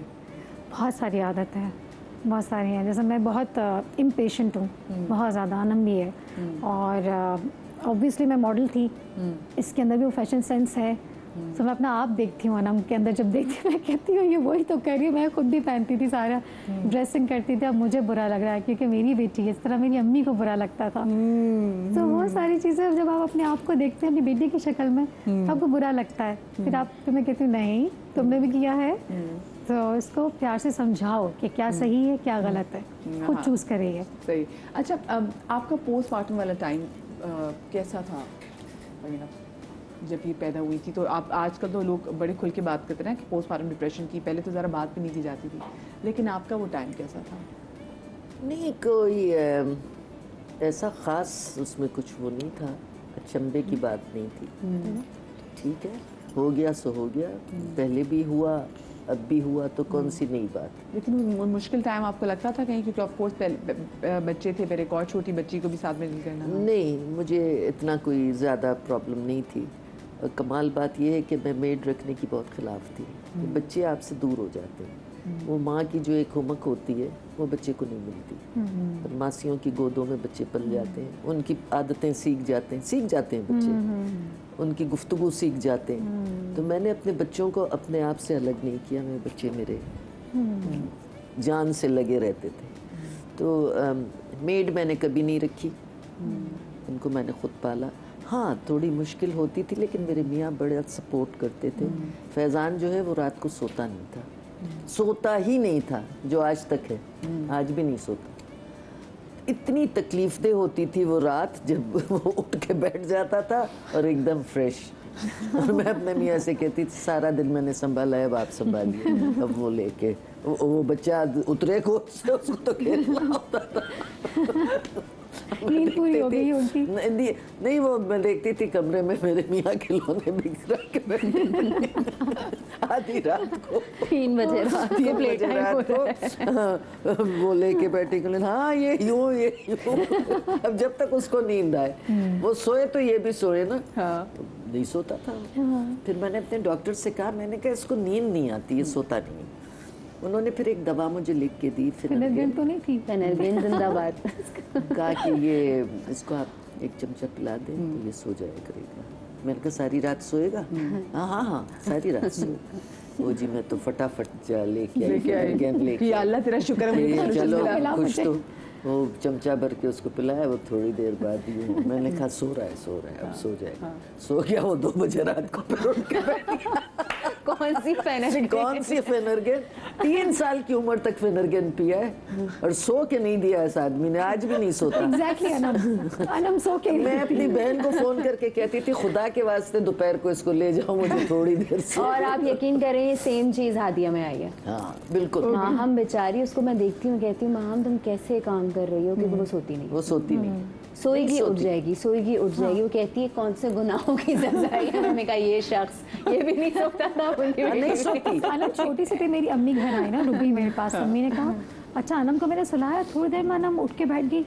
बहुत सारी आदत है, बहुत सारी हैं। जैसे मैं बहुत इम्पेशेंट हूँ, बहुत ज़्यादा, अनम भी है। और ऑब्वियसली मैं मॉडल थी, इसके अंदर भी वो फैशन सेंस है। तो मैं अपना आप देखती हूँ अनम के अंदर, जब देखती हूँ मैं कहती हूँ ये वही तो कर रही है। मैं खुद भी पहनती थी, सारा ड्रेसिंग करती थी, अब मुझे बुरा लग रहा है क्योंकि मेरी बेटी है, इस तरह मेरी अम्मी को बुरा लगता था। तो बहुत सारी चीज़ें जब आप अपने आप को देखते हैं अपनी बेटी की शक्ल में, आपको बुरा लगता है। फिर मैं कहती हूँ नहीं तुमने भी किया है, तो इसको प्यार से समझाओ कि क्या सही है क्या गलत है, खुद चूज़ करिए। सही। अच्छा, आपका पोस्टमार्टम वाला टाइम कैसा था जब ये पैदा हुई थी? तो आप आजकल तो लोग बड़े खुल के बात करते हैं कि पोस्टमार्टम डिप्रेशन की, पहले तो ज़रा बात भी नहीं की जाती थी, लेकिन आपका वो टाइम कैसा था? नहीं, कोई ऐसा ख़ास उसमें कुछ वो नहीं था, अचंभे की बात नहीं थी। ठीक है, हो गया सो हो गया, पहले भी हुआ, अब भी हुआ तो कौन सी नई बात। लेकिन वो मुश्किल टाइम आपको लगता था कहीं, क्योंकि ऑफ कोर्स बच्चे थे, फिर एक और छोटी बच्ची को भी साथ में डील करना? नहीं, मुझे इतना कोई ज़्यादा प्रॉब्लम नहीं थी। और कमाल बात यह है कि मैं मेड रखने की बहुत खिलाफ थी कि बच्चे आपसे दूर हो जाते हैं। वो माँ की जो एक हुमक होती है वो बच्चे को नहीं मिलती। और मासियों की गोदों में बच्चे पल जाते हैं, उनकी आदतें सीख जाते हैं बच्चे, उनकी गुफ्तगू सीख जाते हैं। तो मैंने अपने बच्चों को अपने आप से अलग नहीं किया, मेरे बच्चे मेरे जान से लगे रहते थे। तो मेड मैंने कभी नहीं रखी, उनको मैंने खुद पाला। हाँ, थोड़ी मुश्किल होती थी, लेकिन मेरे मियाँ बड़े सपोर्ट करते थे। फैज़ान जो है वो रात को सोता नहीं था, सोता ही नहीं था, जो आज तक है, आज भी नहीं सोता। इतनी तकलीफदेह होती थी वो रात जब वो उठ के बैठ जाता था और एकदम फ्रेश। और मैं अपने मियाँ से कहती थी सारा दिन मैंने संभाला है, अब आप संभालिए। अब वो लेके वो बच्चा उतरे को उसको तो खेलना होता था। नींद पूरी हो गई उनकी? नहीं, वो मैं देखती थी कमरे में मेरे मियाँ खिलौने बिखरा के बैठे आधी रात को 3 बजे रात को प्ले टाइम को वो लेके बैठे के लिए, हाँ ये यूं। अब जब तक उसको नींद आए, वो सोए तो ये भी सोए ना। हाँ। नहीं सोता था। फिर मैंने अपने डॉक्टर से कहा, मैंने कहा इसको नींद नहीं आती, ये सोता नहीं। उन्होंने फिर एक दवा मुझे लिख के दी, फेनर्गेन तो नहीं थी? फेनर्गेन जिंदाबाद। कहा कि ये इसको आप एक चमचा पिला दें तो ये सो जाया करेगा। मैंने कहा सारी रात सोएगा? हाँ, सारी रात सोएगा। वो जी मैं तो फटाफट लेके आई। अल्लाह तेरा शुक्र है, चलो कुछ तो। वो चमचा भर के उसको पिलाया, वो थोड़ी देर बाद यूँ मैंने कहा सो रहा है, अब सो जाएगा। सो गया वो 2 बजे रात को, फिर उठ के बैठ गया। कौन सी फेनर्गेन? 3 साल की उम्र तक फेनर्गेन पिया है और सो के नहीं दिया इस आदमी ने, आज भी नहीं सोता। एग्जैक्टली अनम सो के। मैं अपनी बहन को फोन करके कहती थी खुदा के वास्ते दोपहर को इसको ले जाओ मुझे थोड़ी देर से। और आप यकीन करें ये सेम चीज़ हादिया में आई है। हाँ बिल्कुल। हम बेचारी, उसको मैं देखती हूँ, कहती हूँ माँ तुम कैसे काम कर रही हो, क्योंकि वो सोती नहीं। वो सोती नहीं, सोएगी उठ जाएगी, सोएगी उठ जाएगी। वो कहती है कौन से गुनाहों की सजा है। मैंने कहा ये शख्स ये भी नहीं सोता था, नहीं सोती। अनम छोटी सी थी, मेरी अम्मी घर आई ना, रुबी मेरे पास। अम्मी ने कहा अच्छा अनम को मैंने सुलाया, थोड़ी देर में अनम उठ के बैठ गई,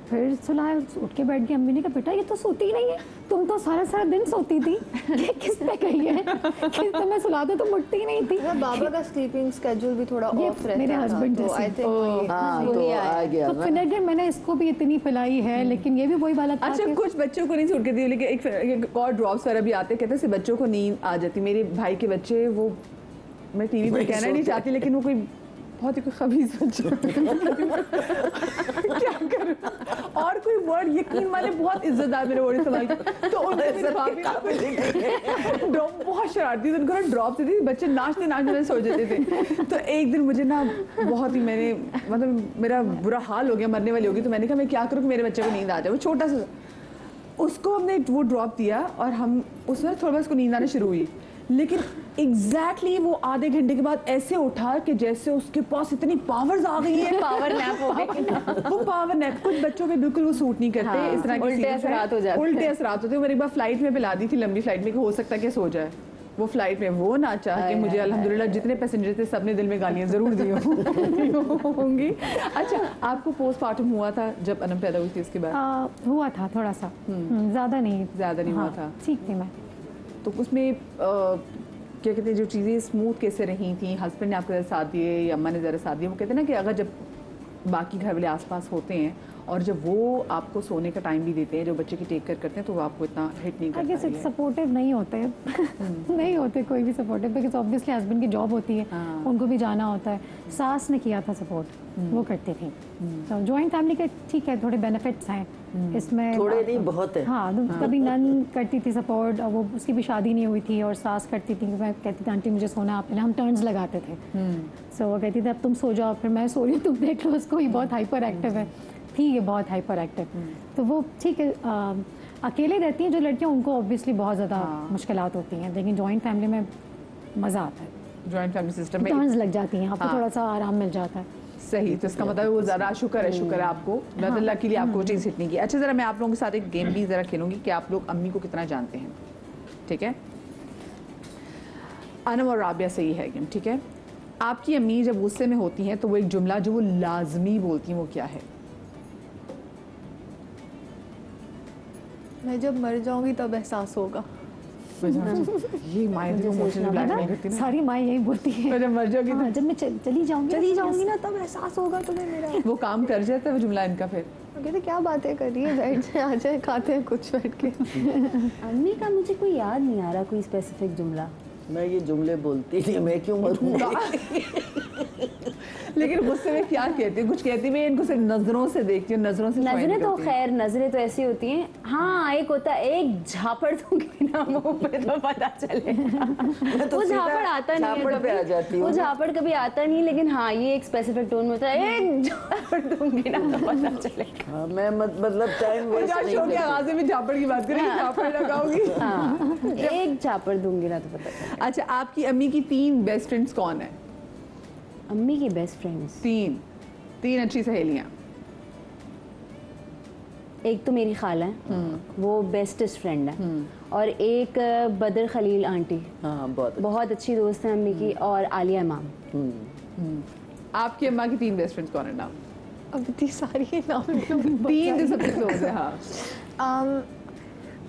फिर सुलाया, उठ के बैठ गई। अम्मी ने कहा बेटा ये तो सोती ही नहीं है, तुम तो सारा दिन सोती थी, ये किस पे गई है? किस तो मैं सुला दूं तो उठती ही नहीं थी। बाबा का स्लीपिंग स्केड्यूल भी थोड़ा ऑफ रहता है मेरे हस्बैंड तो आई थिंक तो आ गया तो फिनर्गेन मैंने इसको भी इतनी पिलाई है, लेकिन ये भी वही वाला था। अच्छा, कुछ बच्चों को नहीं सूट करती, लेकिन एक और ड्रॉप्स वगैरह भी आते, कहते हैं बच्चों को नींद आ जाती। मेरे भाई के बच्चे, वो मैं टीवी पे कहना नहीं चाहती, लेकिन वो कोई बहुत ही खबीज बच्चे क्या करूं, और कोई वर्ड यकीन माने बहुत इज्जतदार मेरे वर्ड इस्तेमाल किए तो ड्रॉप बहुत शरारती थी, उनको ड्रॉप देती थी, बच्चे नाचते सो जाते थे। तो एक दिन मुझे ना बहुत ही मैंने मतलब मेरा बुरा हाल हो गया, मरने वाली होगी। तो मैंने कहा मैं क्या करूँ कि मेरे बच्चे को नींद आ जाए। वो छोटा सा, उसको हमने वो ड्रॉप दिया और हम उसमें थोड़ा बहुत उसको नींद आने शुरू हुई, लेकिन एग्जैक्टली वो आधे घंटे के बाद ऐसे उठा कि जैसे उसके पास इतनी पावर्स आ गई है। पावर नैप हो गई। वो पावर नैप कुछ बच्चों पे बिल्कुल वो सूट नहीं करते। हाँ, इस तरह के उल्टे असरात हो जाते हैं। उल्टे असरात होते हैं। मैंने एक बार फ्लाइट में पिला दी थी, लंबी फ्लाइट में, कि हो सकता है कि सो जाए। वो फ्लाइट में वो नाचा कि मुझे अल्हम्दुलिल्लाह जितने पैसेंजर थे सबने दिल में गालियाँ जरूर दी होंगी। अच्छा, आपको पोस्टमार्टम हुआ था जब अनम पैदा हुई थी उसके बाद? हुआ था थोड़ा सा, ज़्यादा नहीं हुआ था, ठीक थी मैं। तो उसमें क्या कहते हैं, जो चीज़ें स्मूथ कैसे रही थी, हस्बैंड ने आपके ज़रा साथ दिए या अम्मा ने ज़रा साथ दिए? वो कहते हैं ना कि अगर जब बाकी घर वाले आसपास होते हैं और जब वो आपको सोने का टाइम भी देते हैं, जो बच्चे की टेक केयर करते हैं, तो वो आपको इतना हिट नहीं करता है। सपोर्टिव नहीं होते नहीं होते कोई भी सपोर्टिव, बिकॉज ऑब्वियसली हस्बैंड की जॉब होती है, उनको भी जाना होता है। सास ने किया था सपोर्ट, वो करती थी। तो जॉइंट फैमिली के ठीक है, थोड़े बेनिफिट्स हैं इसमें, थोड़े नहीं बहुत है। हाँ, कभी नन करती थी सपोर्ट, और वो उसकी भी शादी नहीं हुई थी, और सास करती थी। मैं कहती थी आंटी मुझे सोना, आप, हम टर्न्स लगाते थे। सो वो कहती थी अब तुम सो जाओ, फिर मैं सो रही हूँ, तुम देख लो उसको, ये बहुत हाइपर एक्टिव है, ठीक है, बहुत हाइपर एक्टिव। तो वो ठीक है, अकेले रहती हैं जो लड़कियाँ, उनको ऑब्वियसली बहुत ज़्यादा मुश्किलात होती हैं, लेकिन जॉइंट फैमिली में मज़ा आता है। जॉइंट फैमिली सिस्टम में टर्न्स लग जाती हैं, आपको थोड़ा सा आराम मिल जाता है। सही, तो इसका मतलब वो ज़रा शुक्र है आपको, अल्लाह के लिए आपको वो चीज़ हिट नहीं की। अच्छा, ज़रा मैं आप लोगों के साथ एक गेम भी ज़रा खेलूंगी कि आप लोग अम्मी को कितना जानते हैं, ठीक है? अनम और राबिया से ही है गेम, ठीक है? आपकी अम्मी जब गुस्से में होती हैं तो वो एक जुमला जो वो लाजमी बोलती हैं वो क्या है? मैं जब मर जाऊंगी तब एहसास होगा। ये माएँ जो इमोशनल ब्लैकमेल करती है ना, सारी माँ यही बोलती है। मैं जब मर जाऊंगी हाँ, जब मैं चली जाऊंगी ना तब एहसास होगा तुम्हें मेरा। वो काम कर जाता है वो जुमला इनका। फिर मैं कहते क्या बातें कर रही है, बैठ जाए आ जाए खाते हैं कुछ बैठ के। अम्मी का मुझे कोई याद नहीं आ रहा कोई स्पेसिफिक जुमला। मैं ये जुमले बोलती नहीं, मैं क्यों मरूंगी। लेकिन गुस्से में क्या कहती है? कुछ कहती मैं इनको सिर्फ नजरों से देखती हूँ, नजरों से नजरें तो करती हैं। खैर नजरें तो ऐसी होती हैं। हाँ एक होता है, एक झापड़ दूंगी ना मुंह पे तो पता चलेगा। वो झापड़ आता नहीं है झापड़ पे आ जाती कभी, हूँ वो ना। झापड़ कभी आता नहीं, लेकिन हाँ ये एक स्पेसिफिक टोन में होता है, एक झापड़ दूंगी ना तो पता चलेगा। हाँ, मैं मतलब टाइम वेस्ट आज नहीं शो के करती। आगाज में झापड़ की बात करें, झापड़ लगाओगी। हाँ एक झापड़ दूंगी ना तो पता चलेगा। अच्छा, आपकी अम्मी की 3 बेस्ट फ्रेंड्स कौन है? अम्मी की बेस्ट फ्रेंड्स 3 अच्छी सहेलियां। एक तो मेरी खाला है, वो बेस्टेस्ट फ्रेंड है, और एक बदर खलील आंटी, हाँ बहुत बहुत अच्छी दोस्त है अम्मी की, और आलिया इमाम। आपकी अम्मा की 3 बेस्ट फ्रेंड्स कौन है? नाम अब इतनी सारी नाम 3 जो सबसे क्लोज है। हाँ,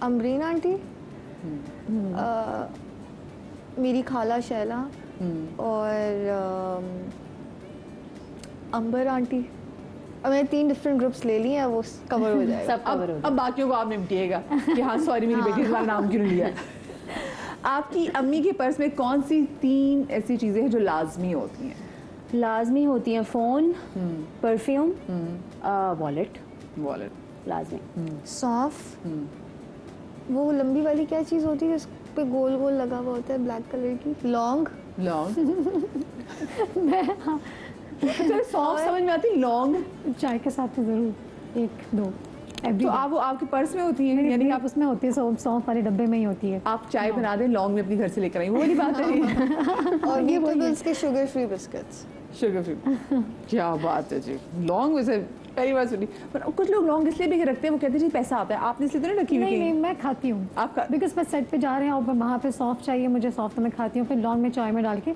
अमरीन आंटी, मेरी खाला शैला, और अंबर आंटी। अब मैंने 3 डिफरेंट ग्रुप्स ले लिए हैं, वो कवर हो जाएगा। सब कवर हो अब बाकियों को आप निपटिएगा कि हाँ सॉरी मेरी बेटी का नाम क्यों नहीं लिया। आपकी अम्मी के पर्स में कौन सी 3 ऐसी चीजें हैं जो लाजमी होती हैं? लाजमी होती हैं फ़ोन, परफ्यूम, वॉलेट, वॉलेट। लाजमी। सौंफ, वो लंबी वाली क्या चीज़ होती है जिस पे गोल गोल लगा हुआ होता है ब्लैक कलर की? लौंग। चलो सौंफ समझ में आती, लौंग चाय के साथ तो जरूर 1-2 तो आप वो आपके पर्स में होती है, यानी कि आप उसमें होती है, सौंफ वाले डब्बे में ही होती है। आप चाय बना दें, लौंग में अपनी घर से लेकर आई, वो वाली बात है। और वीटाबिल्स के sugar free biscuits. Sugar free, क्या बात है जी। लौंग वैसे पहली बार सुनी, पर कुछ लोग लौंग इसलिए भी रखते हैं, वो कहते हैं जी पैसा आता है। आपने इसलिए तो नहीं रखी हुई? नहीं, मैं खाती हूँ। आपका बिकॉज मैं सेट पे जा रहे हैं और वहाँ पे सौंफ चाहिए मुझे, सौंफ तो मैं खाती हूँ, फिर लौंग में चाय में डाल के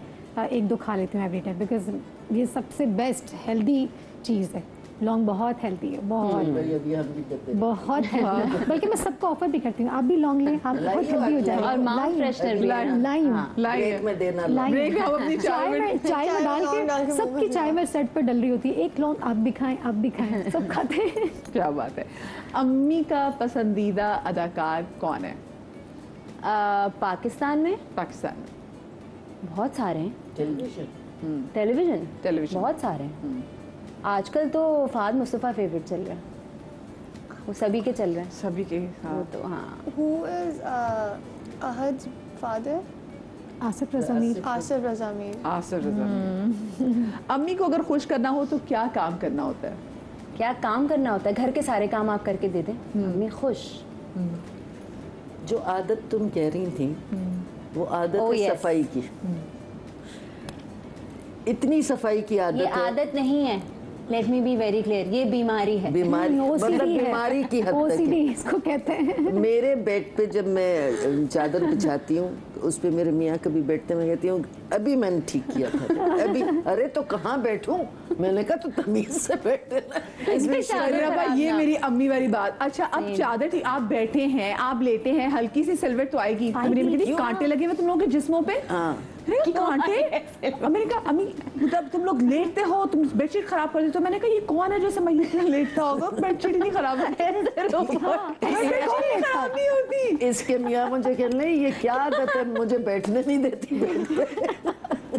1-2 खा लेती हूँ एवरी टाइम, बिकॉज ये सबसे बेस्ट हेल्दी चीज़ है। लौंग बहुत हेल्दी है, बहुत अभी हम भी करते हैं। बहुत हेल्दी। बल्कि मैं सबको ऑफर भी करती हूँ, आप भी लौंग लें, आप बहुत हेल्दी हो जाएगा। और माउथ फ्रेशनर भी है। लाइम ब्रेक में देना ब्रेक में हम अपनी चाय में लौंग डाल डाल के के सबकी चाय में सेट पर डल रही होती है, एक लौंग आप भी खाएं, आप भी खाएं, सब खाते हैं। क्या बात है। अम्मी का पसंदीदा अदाकार कौन है पाकिस्तान में? पाकिस्तान में? बहुत सारे हैं। टेलीविजन टेलीविजन बहुत सारे हैं। आजकल तो फाद मुस्तफ़ा फेवरेट चल रहा है, वो सभी के चल रहे हैं। सभी के। हाँ। वो तो हाँ। Who is Ahad's father? Asif रज़ा मीर। आसिफ रज़ा मीर। आसिफ रज़ा। अम्मी को अगर खुश करना हो तो क्या काम करना होता है? क्या काम करना होता है? घर के सारे काम आप करके दे दें, अम्मी खुश। जो आदत तुम कह रही थी, वो आदत Oh, है yes. सफाई की। इतनी सफाई की ये आदत है। आदत नहीं है, let me be very clear, ये बीमारी है। बीमारी OCD मतलब है। बीमारी की हद तक OCD है। इसको कहते हैं। मेरे बेड पे जब मैं चादर बिछाती हूँ, उस पे मेरे मियाँ कभी बैठते, मैं कहती हूँ अभी मैंने ठीक किया था, अभी। अरे तो कहाँ बैठूं? मैंने कहा तो तमीज से बैठे ना। इसलिए ये मेरी अम्मी वाली बात। अच्छा, अब चादर ठीक, आप बैठे हैं, आप लेटे हैं, हल्की सी सिलवट तो आएगी। कांटे लगे हुए तुम लोगों के जिस्मों पे। हाँ, कांटे। मैंने कहा अम्मी मतलब तुम लोग लेटते हो, तुम बेडशीट खराब कर देते हो। मैंने कहा ये कौन है जो ऐसे मैं इतना लेटता होगा? बेडशीट नहीं खराब नहीं होती। इसके मियाँ मुझे कह रहे ये क्या आदत है, मुझे बैठने नहीं देती बेड पे।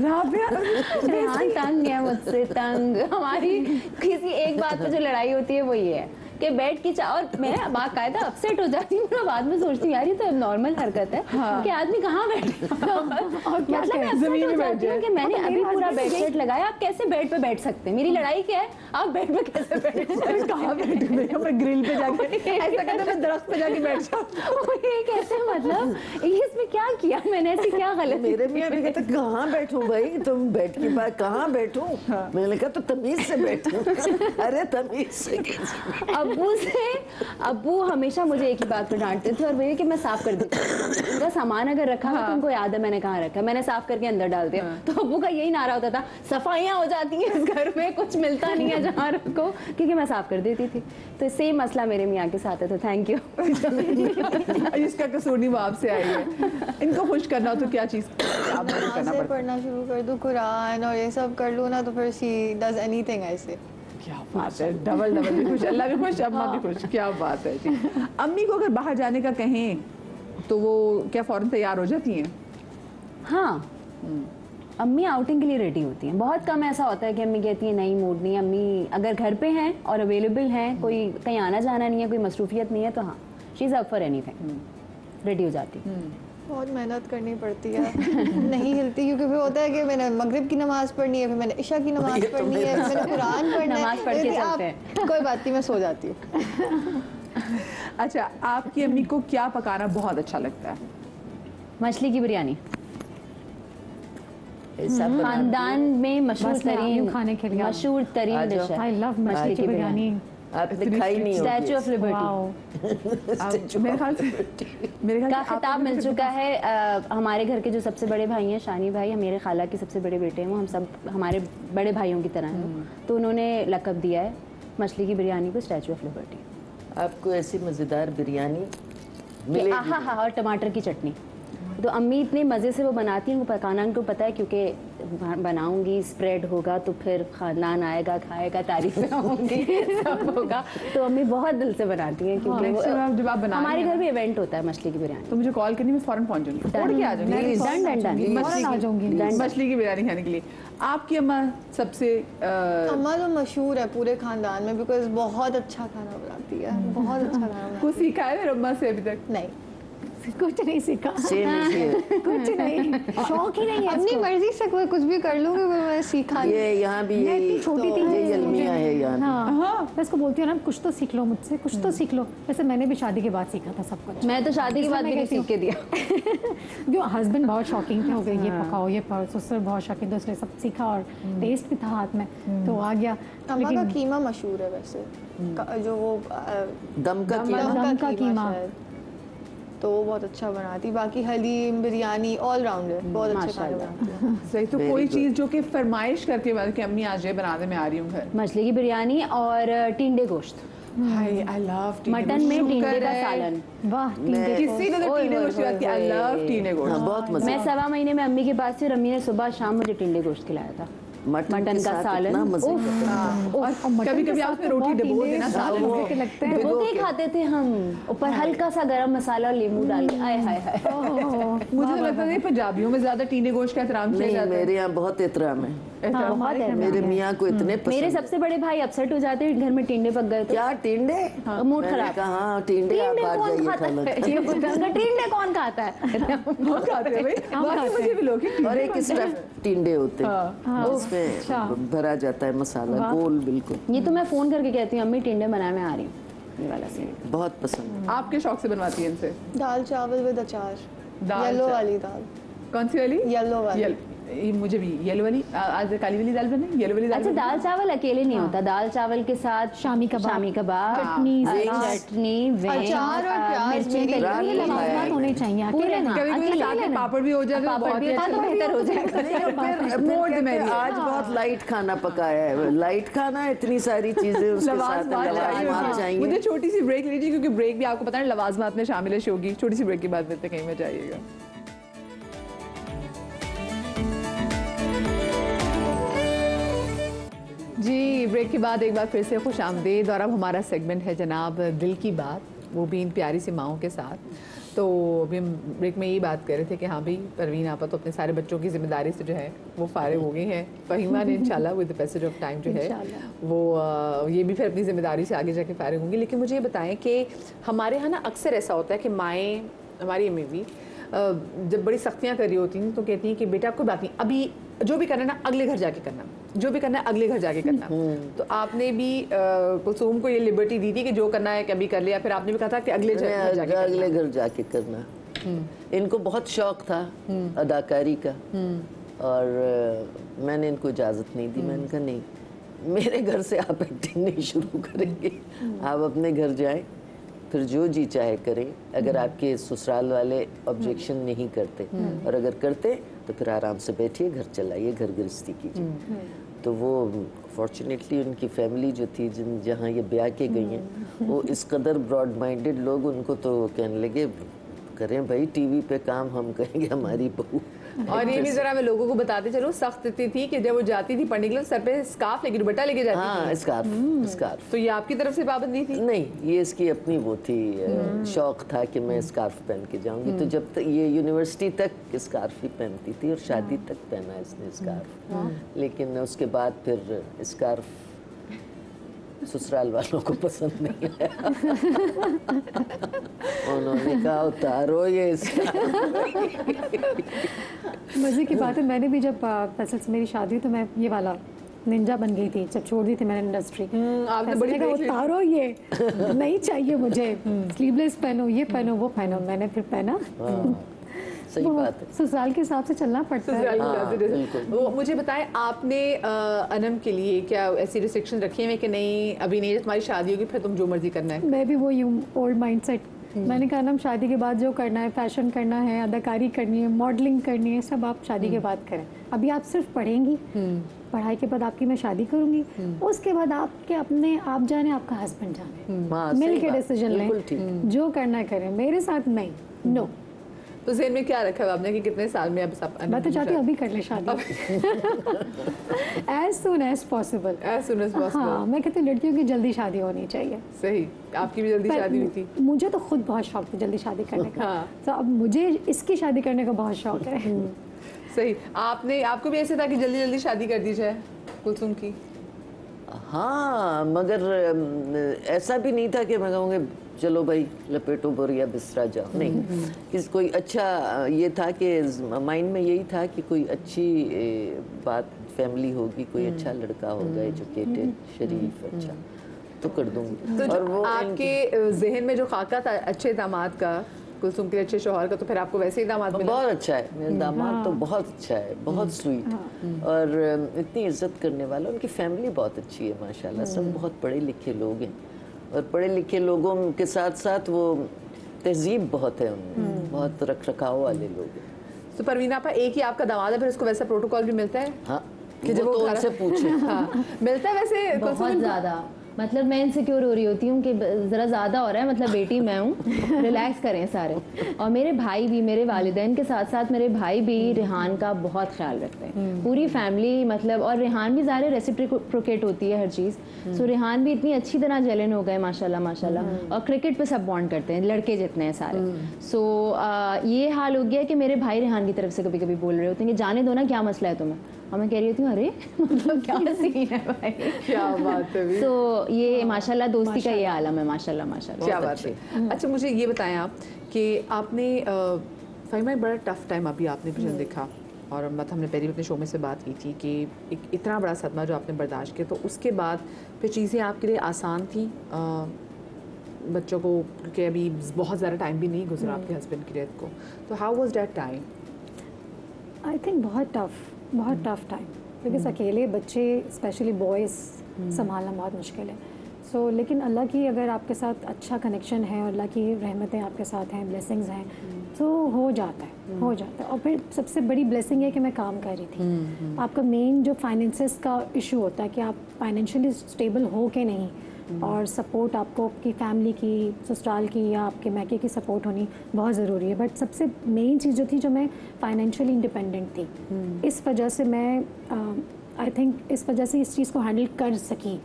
हाँ, तंग है मुझसे, तंग। हमारी किसी एक बात पे जो लड़ाई होती है वो ये है कि बेड की और मैं बाकायदा अपसेट हो जाती हूँ। मैं बाद में सोचती हूँ यार ये तो नॉर्मल हरकत है कि आदमी कहाँ बैठे। और मतलब मैं अपसेट हो जाती हूँ कि मैंने अभी पूरा बेड शीट लगाया, आप कैसे बेड पे बैठ सकते हैं? मेरी लड़ाई क्या है, आप बेड पे कैसे बैठ? कहाँ बैठे? मैं ग्रिल पे जाके ऐसा कहते मैं दरख्त पे जाके बैठ जाऊँ। ये कैसे, मतलब इसमें क्या किया मैंने, ऐसी क्या गलती? मेरे मियाँ भी कहते कहाँ बैठूं भाई, तुम बेड के पास कहाँ बैठूं? मैंने कहा तो तमीज से बैठूं। अरे तमीज से कैसे? अब अब्बू हमेशा मुझे एक ही बात पर डांटते थे और वो ये कि मैं साफ कर देती थी। उनका सामान अगर रखा हुआ तो उनको याद है मैंने कहाँ रखा है, मैंने साफ करके अंदर डाल दिया। तो अब्बू का यही नारा होता था, सफाइयाँ हो जाती हैं इस घर में, कुछ मिलता नहीं है जहाँ रखो, क्योंकि मैं साफ कर देती थी। तो सेम मसला मेरे मियाँ के साथ है, तो थैंक यू। इसका कसूर नहीं, वो आपसे आई है। इनको खुश करना हो तो क्या चीज़ आप करना से पड़ता है? पढ़ना शुरू कर दूँ कुरान और ये सब कर लूँ ना, तो फिर शी डज एनीथिंग ऐसे। क्या बात है, डबल डबल भी खुश, अल्लाह भी खुश, अम्मा भी खुश, क्या बात है जी। अम्मी को अगर बाहर जाने का कहें तो वो क्या फौरन तैयार हो जाती हैं? हाँ, अम्मी आउटिंग के लिए रेडी होती हैं। बहुत कम ऐसा होता है कि अम्मी कहती है नहीं मूड नहीं। अम्मी अगर घर पे हैं और अवेलेबल हैं, कोई कहीं आना जाना नहीं है, कोई मसरूफियत नहीं है, तो हाँ she is up for anything, ready हो जाती है। बहुत मेहनत करनी पड़ती है, नहीं हिलती, क्योंकि फिर होता है कि मैंने मगरिब की नमाज पढ़नी है, फिर मैंने इशा की नमाज पढ़नी है, फिर मैंने कुरान पढ़ना है, नमाज पढ़ के फिर चलते हैं। कोई बात नहीं, मैं सो जाती हूँ। अच्छा, आपकी अम्मी को क्या पकाना बहुत अच्छा लगता है? मछली की बिरयानी ऐसा बना खानदान में मशहूर बस मैं आ रही हूँ खाने के तरीन लिए। मशहूर आ तरीन जाओ। डिश है। आई लव मछली की बिरयानी। आपने खाई नहीं होगी। स्टैचू ऑफ लिबर्टी वाओ, मेरे ख्याल से का खिताब मिल चुका है। हमारे घर के जो सबसे बड़े भाई हैं, शानी भाई, मेरे खाला के सबसे बड़े बेटे हैं, वो हम सब हमारे बड़े भाइयों की तरह हैं, तो उन्होंने लक़ब दिया है मछली की बिरयानी को स्टैचू ऑफ लिबर्टी। आपको ऐसी मज़ेदार बिरयानी मिलेगी। हाँ हाँ, और टमाटर की चटनी। तो अम्मी इतने मज़े से वो बनाती हैं, उनको पकाना उनको पता है, क्योंकि बनाऊंगी, स्प्रेड होगा तो फिर खानदान आएगा, खाएगा, तारीफें होंगी, सब होगा। तो अम्मी बहुत दिल से बनाती हैं, क्योंकि next time आप जब आप बना हमारे रही हैं घर भी इवेंट होता है मछली की बिरयानी। तो मुझे कॉल करनी, मैं फौरन पहुंच जाऊंगी, उड़ के आ जाऊंगी डन फौरन आ जाऊंगी। मछली की बिरयानी खाने के लिए। आपकी अम्मा सबसे अम्मा तो मशहूर है पूरे खानदान में, बिकॉज बहुत अच्छा खाना बनाती है, बहुत अच्छा खाना बनाती कुछ सीखा है मेरी अम्मा से अभी तक? है। नहीं, कुछ नहीं सीखा, सेम इज कुछ नहीं, शौक ही नहीं है अपनी इसको। मर्जी से कोई कुछ भी कर लूँगी, मैं सीखा नहीं। ये यहाँ भी मैं यही इतनी छोटी थी, यही अलमिया है यहाँ। हाँ, मैं इसको बोलती हूँ ना, कुछ तो सीख लो मुझसे, कुछ तो सीख लो। वैसे मैंने भी शादी के बाद सीखा था सब कुछ। मैं तो शादी के बाद भी नहीं सीख के दिया। जो हस्बैंड बहुत शौकीन थे, हो गए ये पकाओ ये पकाओ, ससुर बहुत शौकीन थे, उसने सब सीखा और टेस्ट भी था हाथ में, तो आ गया। अम्मा का कीमा मशहूर है वैसे, जो वो दम का कीमा। दम का कीमा। शायद, तो वो बहुत अच्छा बनाती। बाकी हलीम, बिरयानी, ऑल राउंडर, बहुत अच्छे खाने बनाती है। सही। तो Very कोई good. चीज़ जो कि फरमाइश करके बाद कि अम्मी आज ये बनाने में आ रही हूँ घर। मछली की बिरयानी और टिंडे गोश्त, हाय, आई लव मटन में टिंडे का सालन। वाह, टींडे किसी ने तो ओए, टीने ओए, गोश्त की बात की, आई लव टीने हाँ, गोश्त। बहुत मजा। मैं 1.25 महीने में अम्मी के पास थी और अम्मी ने सुबह शाम मुझे टिंडे गोश्त खिलाया था। मटन के का साथ सालन इतना मजे उफ, का। और कभी-कभी आप उसमें रोटी डुबो देना, सालन वो- में। लगते हैं। वो के खाते थे हम, ऊपर हल्का सा गरम मसाला और नींबू डाल के, आय हाय हाय। मुझे तो लगता है पंजाबियों में ज्यादा टीने गोश्त का एहतराम किया नहीं, जाता है। मेरे यहाँ बहुत एहतराम है। एहतराम बहुत है। मेरे मियाँ को इतने मेरे पसंद। सबसे बड़े भाई अपसेट हो जाते हैं घर में टिंडे पक गए तो। क्या टिंडे? मूड मैंने खराब। कहा हाँ टिंडे, आप टिंडे बाहर कौन जाइए खाता खा लो। है? ये पूछा उनका, टिंडे कौन खाता है? बहुत खाते हैं भाई, बाकी मुझे भी लोग कि टीने और एक बनते हैं। स्टफ टिंडे होते हैं जिसमें भरा जाता है मसाला, गोल बिल्कुल। ये तो मैं फोन करके कहती हूँ अम्मी टिंडे बनाने में आ रही हूँ, ये वाला सीन। बहुत पसंद। आपके शौक से बनवाती है इनसे? दाल चावल विद अचार, दाल येलो चावल। वाली दाल, कौन सी वाली? येलो वाली। ये मुझे भी येलो वाली, आज काली वाली दाल बने, येलो वाली दाल अच्छा, बने। दाल चावल अकेले नहीं होता, दाल चावल के साथ शामी कबाब, चटनी, सलाद, चटनी, अचार और प्याज, मिर्ची, मेरी तली, रात ये में लवाजमात होने चाहिए, पूरे अकेले ना, नहीं। कभी-कभी अकेले साथ में लेना। पापड़ भी हो जाए तो पापड़ बहुत भी ही होता अच्छा तो बेहतर हो जाएगा। फिर मोड़ दे कहते मेरी। हैं, आज बहुत लाइट खाना पकाया है। लाइट खाना है, इतनी सारी चीजें उसके साथ लवाजमात चाहिए। मुझे छोटी सी ब्रेक लीजिए, क्योंकि ब्रेक भी आपको पता है लवाजमात में शामिल है शो की। छोटी सी ब्रेक के बाद मिलते हैं, कहीं में जाइएगा। जी, ब्रेक के बाद एक बार फिर से खुश आमदीद। और अब हमारा सेगमेंट है जनाब दिल की बात, वो भी इन प्यारी सी माओं के साथ। तो अभी हम ब्रेक में यही बात कर रहे थे कि हाँ भाई, परवीन आपा तो अपने सारे बच्चों की जिम्मेदारी से जो है वो फारिग हो गई हैं। फहीमा ने इंशाल्लाह with the passage of time जो है वो ये भी फिर अपनी जिम्मेदारी से आगे जाके फारिग होंगी। लेकिन मुझे ये बताएं कि हमारे यहाँ ना अक्सर ऐसा होता है कि माएँ, हमारी अम्मी भी जब बड़ी सख्तियाँ कर रही होती हैं तो कहती हैं कि बेटा कोई बात नहीं, अभी जो भी करना है ना अगले घर जाके करना, जो भी करना है अगले घर जाके करना। तो आपने भी कुलसूम को ये लिबर्टी दी थी कि जो करना है कभी कर लिया, फिर आपने भी कहा था कि अगले घर जाके अगले घर जाके करना। इनको बहुत शौक था अदाकारी का, और मैंने इनको इजाज़त नहीं दी। मैंने कहा नहीं, मेरे घर से आप एक्टिंग नहीं शुरू करेंगे, आप अपने घर जाएं, फिर जो जी चाहे करें। अगर आपके ससुराल वाले ऑब्जेक्शन नहीं करते, और अगर करते तो फिर आराम से बैठिए, घर चलाइए, घर गृहस्थी कीजिए। तो वो फॉर्चुनेटली उनकी फैमिली जो थी, जहाँ ये ब्याह के गई हैं, वो इस कदर ब्रॉड माइंडेड लोग, उनको तो कहने लगे करें भाई टीवी पे काम, हम कहेंगे हमारी बहू। और ये भी जरा मैं लोगों को बताते चलूं, सख्त इतनी थी कि जब वो जाती थी पढ़ने के लिए सर पे स्कार्फ लेके, दुपट्टा लेके जाती हाँ, थी। स्कार्फ। तो ये आपकी तरफ से पाबंदी थी? नहीं, ये इसकी अपनी वो थी, शौक था कि मैं स्कार्फ पहन के जाऊंगी। तो जब तक ये यूनिवर्सिटी तक स्कार्फ ही पहनती थी, और शादी तक पहना इसने स्कार्फ। लेकिन उसके बाद फिर स्कार्फ ससुराल वालों को पसंद नहीं आया। उन्होंने कहा उतारो ये मज़े की बात है, मैंने भी जब दरअसल से मेरी शादी हुई तो मैं ये वाला निंजा बन गई थी, जब छोड़ दी थी मैंने इंडस्ट्री। आपने बड़ी उतारो ये, नहीं चाहिए मुझे, स्लीवलेस पहनो, ये पहनो, वो पहनो। मैंने फिर पहना। सही बात है, ससुराल के हिसाब से चलना पड़ता है। वो मुझे बताएं, आपने अनम के लिए क्या ऐसी रिस्ट्रिक्शन रखी है कि नहीं, अभी नहीं, तुम्हारी शादी होगी फिर तुम जो मर्जी करना है? मैं भी वो यूँ ओल्ड माइंडसेट, मैंने कहा ना शादी के बाद जो करना है, फैशन करना है, अदाकारी करनी है, मॉडलिंग करनी है, सब आप शादी के बाद करें। अभी आप सिर्फ पढ़ेंगी, पढ़ाई के बाद आपकी मैं शादी करूंगी, उसके बाद आपके अपने आप जाने, आपका हस्बैंड जाने, मिल के डिसीजन लें, जो करना है करें, मेरे साथ नहीं। नो। तो ज़हन में क्या रखा है आपने कि कितने साल में अब सब? मैं तो चाहती हूँ अभी कर ले शादी, as soon as possible। हाँ, मैं कहती हूँ लड़कियों की जल्दी शादी होनी चाहिए। सही, आपकी भी जल्दी शादी हुई थी? मुझे तो खुद बहुत शौक था जल्दी शादी करने का। तो अब मुझे इसकी शादी करने का बहुत शौक है। सही। आपको भी ऐसे था कि जल्दी जल्दी शादी कर दी जाए कुलसुम की? हाँ, मगर ऐसा भी नहीं था कि मैं कहूँगी चलो भाई लपेटो बोरिया बिस्तरा जाओ, नहीं। किस कोई अच्छा, ये था कि माइंड में यही था कि कोई अच्छी बात फैमिली होगी, कोई अच्छा लड़का होगा, एजुकेटेड, शरीफ, अच्छा, तो कर दूंगी। तो और वो आपके जहन में जो खाका था अच्छे दामाद का, कुलसुम के अच्छे शौहर का, तो फिर आपको वैसे ही दामाद मिला? बहुत अच्छा है मेरा दामाद, तो बहुत अच्छा है, बहुत स्वीट, और इतनी इज्जत करने वाला। उनकी फैमिली बहुत अच्छी है माशाल्लाह, सब बहुत पढ़े लिखे लोग हैं, और पढ़े लिखे लोगों के साथ साथ वो तहजीब बहुत है उनमें, बहुत रख रखाव वाले लोग हैं। तो परवीना आपा एक ही आपका दामाद है, फिर उसको वैसा प्रोटोकॉल भी मिलता है? हाँ, कि जब वो तो उनसे पूछे। हाँ, मिलता है वैसे बहुत ज़्यादा। मतलब मैं इनसिक्योर हो रही होती हूँ कि ज़रा ज़्यादा हो रहा है, मतलब बेटी मैं हूँ, रिलैक्स करें सारे। और मेरे भाई भी, मेरे वालिदैन के साथ साथ मेरे भाई भी रेहान का बहुत ख्याल रखते हैं, पूरी फैमिली। मतलब और रेहान भी ज़्यादा रेसिप्रोकेट होती है हर चीज़। सो रेहान भी इतनी अच्छी तरह जलन हो गए माशाल्लाह माशाल्लाह, और क्रिकेट पे सब बॉन्ड करते हैं, लड़के जितने हैं सारे। सो ये हाल हो गया कि मेरे भाई रेहान की तरफ से कभी कभी बोल रहे होते हैं कि जाने दो ना, क्या मसला है तुम्हें? और मैं कह रही होती हूँ अरे मतलब क्या सीन है भाई, क्या बात है। तो ये माशाल्लाह दोस्ती का ये आलम है, माशाल्लाह माशाल्लाह। क्या बात है। अच्छा मुझे ये बताएं आप कि आपने फाहिमा बड़ा टफ टाइम अभी आपने पिछले देखा, और मतलब हमने पहले अपने शो में से बात की थी कि एक इतना बड़ा सदमा जो आपने बर्दाश्त किया, तो उसके बाद फिर चीज़ें आपके लिए आसान थी बच्चों को, क्योंकि अभी बहुत ज़्यादा टाइम भी नहीं गुजरा आपके हस्बैंड की डेथ को, तो how was that time? I think बहुत टफ टाइम, बिकॉज अकेले बच्चे स्पेशली बॉयज़ संभालना बहुत मुश्किल है। सो लेकिन अल्लाह की अगर आपके साथ अच्छा कनेक्शन है और अल्लाह की रहमतें आपके साथ हैं, ब्लेसिंग्स हैं, तो हो जाता है। और फिर सबसे बड़ी ब्लेसिंग है कि मैं काम कर रही थी। आपका मेन जो फाइनेंसेस का इशू होता है कि आप फाइनेंशियली स्टेबल हो के नहीं, और सपोर्ट आपको आपकी फैमिली की, ससुराल की या आपके मैके की सपोर्ट होनी बहुत ज़रूरी है। बट सबसे मेन चीज़ जो थी, जो मैं फाइनेंशियली इंडिपेंडेंट थी, इस वजह से मैं आई थिंक इस वजह से इस चीज़ को हैंडल कर सकी।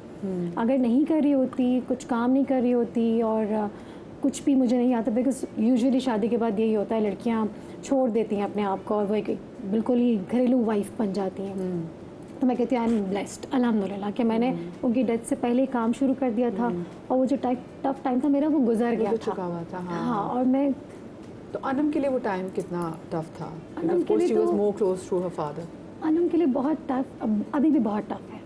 अगर नहीं कर रही होती, कुछ काम नहीं कर रही होती, और कुछ भी मुझे नहीं आता, बिकॉज यूजुअली शादी के बाद यही होता है, लड़कियाँ छोड़ देती हैं अपने आप को और वो बिल्कुल ही घरेलू वाइफ बन जाती हैं। तो मैं कहती हूँ आई एम ब्लेस्ड अल्हम्दुलिल्लाह कि मैंने उनकी डेथ से पहले ही काम शुरू कर दिया था, और वो जो टफ टाइम था मेरा वो गुजर गया था। हाँ, और मैं तो अनम के लिए वो टाइम कितना टफ था? अनम के लिए तो more close to her father. Anam के लिए बहुत टफ, अभी भी बहुत टफ है,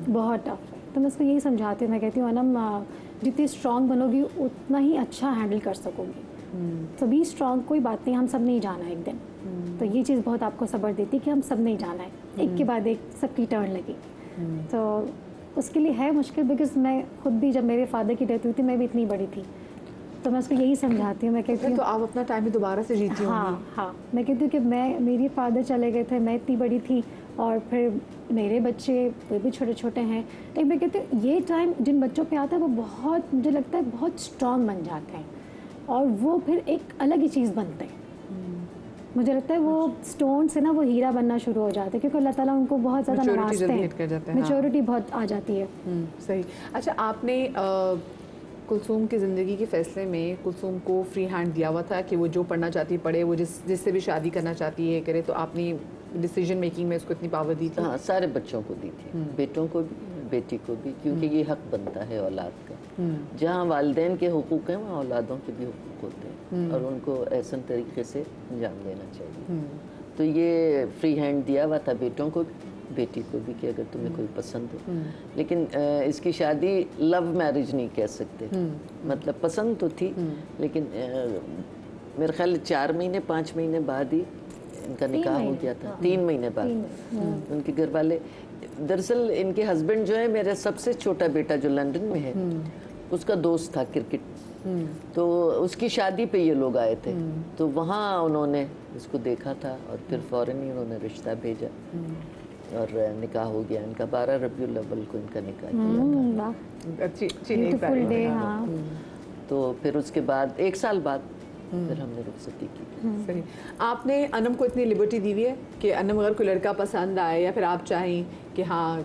बहुत टफ है। तो मैं उसको यही समझाती हूँ, मैं कहती हूँ अनम जितनी स्ट्रांग बनोगी उतना ही अच्छा हैंडल कर सकोगी। तो बी स्ट्रांग, कोई बात नहीं, हम सब नहीं जाना एक दिन। तो ये चीज़ बहुत आपको सब्र देती है कि हम सब नहीं जाना है, एक के बाद एक सबकी टर्न लगी। तो उसके लिए है मुश्किल, बिकॉज मैं खुद भी जब मेरे फादर की डेथ हुई थी मैं भी इतनी बड़ी थी, तो मैं उसको यही समझाती हूँ, मैं कहती हूँ तो आप अपना टाइम भी दोबारा से जीती होंगी। हाँ, मैं कहती हूँ कि मेरे फादर चले गए थे, मैं इतनी बड़ी थी, और फिर मेरे बच्चे वो भी छोटे छोटे हैं, लेकिन मैं कहती हूँ ये टाइम जिन बच्चों पे आता है वो बहुत, मुझे लगता है बहुत स्ट्रॉन्ग बन जाते हैं, और वो फिर एक अलग ही चीज़ बनते हैं। मुझे लगता है वो स्टोन से ना वो हीरा बनना शुरू हो जाता है, क्योंकि अल्लाह ताला उनको बहुत ज़्यादा Maturity जल्दी hit नवाजते कर जाते हैं, हैं, हाँ। मेच्योरिटी बहुत आ जाती है। सही। अच्छा, आपने कुलसूम की ज़िंदगी के फैसले में कुलसूम को फ्री हैंड दिया हुआ था कि वो जो पढ़ना चाहती है पढ़े, वो जिससे भी शादी करना चाहती है करे, तो आपने डिसीजन मेकिंग में उसको इतनी पावर दी थी? हाँ, सारे बच्चों को दी थी, बेटों को भी बेटी को भी, क्योंकि ये हक बनता है औलाद का। जहाँ वालिदैन के हुकूक हैं वहाँ औलादों के भी हुकूक होते हैं, और उनको एहसन तरीके से अंजाम देना चाहिए। तो ये फ्री हैंड दिया हुआ था बेटों को भी, बेटी को भी, कि अगर तुम्हें कोई पसंद हो। लेकिन इसकी शादी लव मैरिज नहीं कह सकते, मतलब पसंद तो थी, लेकिन मेरे ख्याल 4 महीने 5 महीने बाद ही इनका निकाह हो गया था। 3 महीने बाद उनके घर वाले, दरअसल इनके हस्बैंड जो है, मेरा सबसे छोटा बेटा जो लंदन में है, उसका दोस्त था क्रिकेट, तो उसकी शादी पे ये लोग आए थे, तो वहाँ उन्होंने इसको देखा था, और फिर फ़ौरन ही उन्होंने रिश्ता भेजा और निकाह हो गया इनका। 12 रबीउल अव्वल को इनका निकाह किया था। अच्छी ब्यूटीफुल डे। हाँ, तो फिर उसके बाद 1 साल बाद फिर हमने रुखसती की। सही। आपने अनम को इतनी लिबर्टी दी हुई है कि अनम अगर कोई लड़का पसंद आए या फिर आप चाहें कि हाँ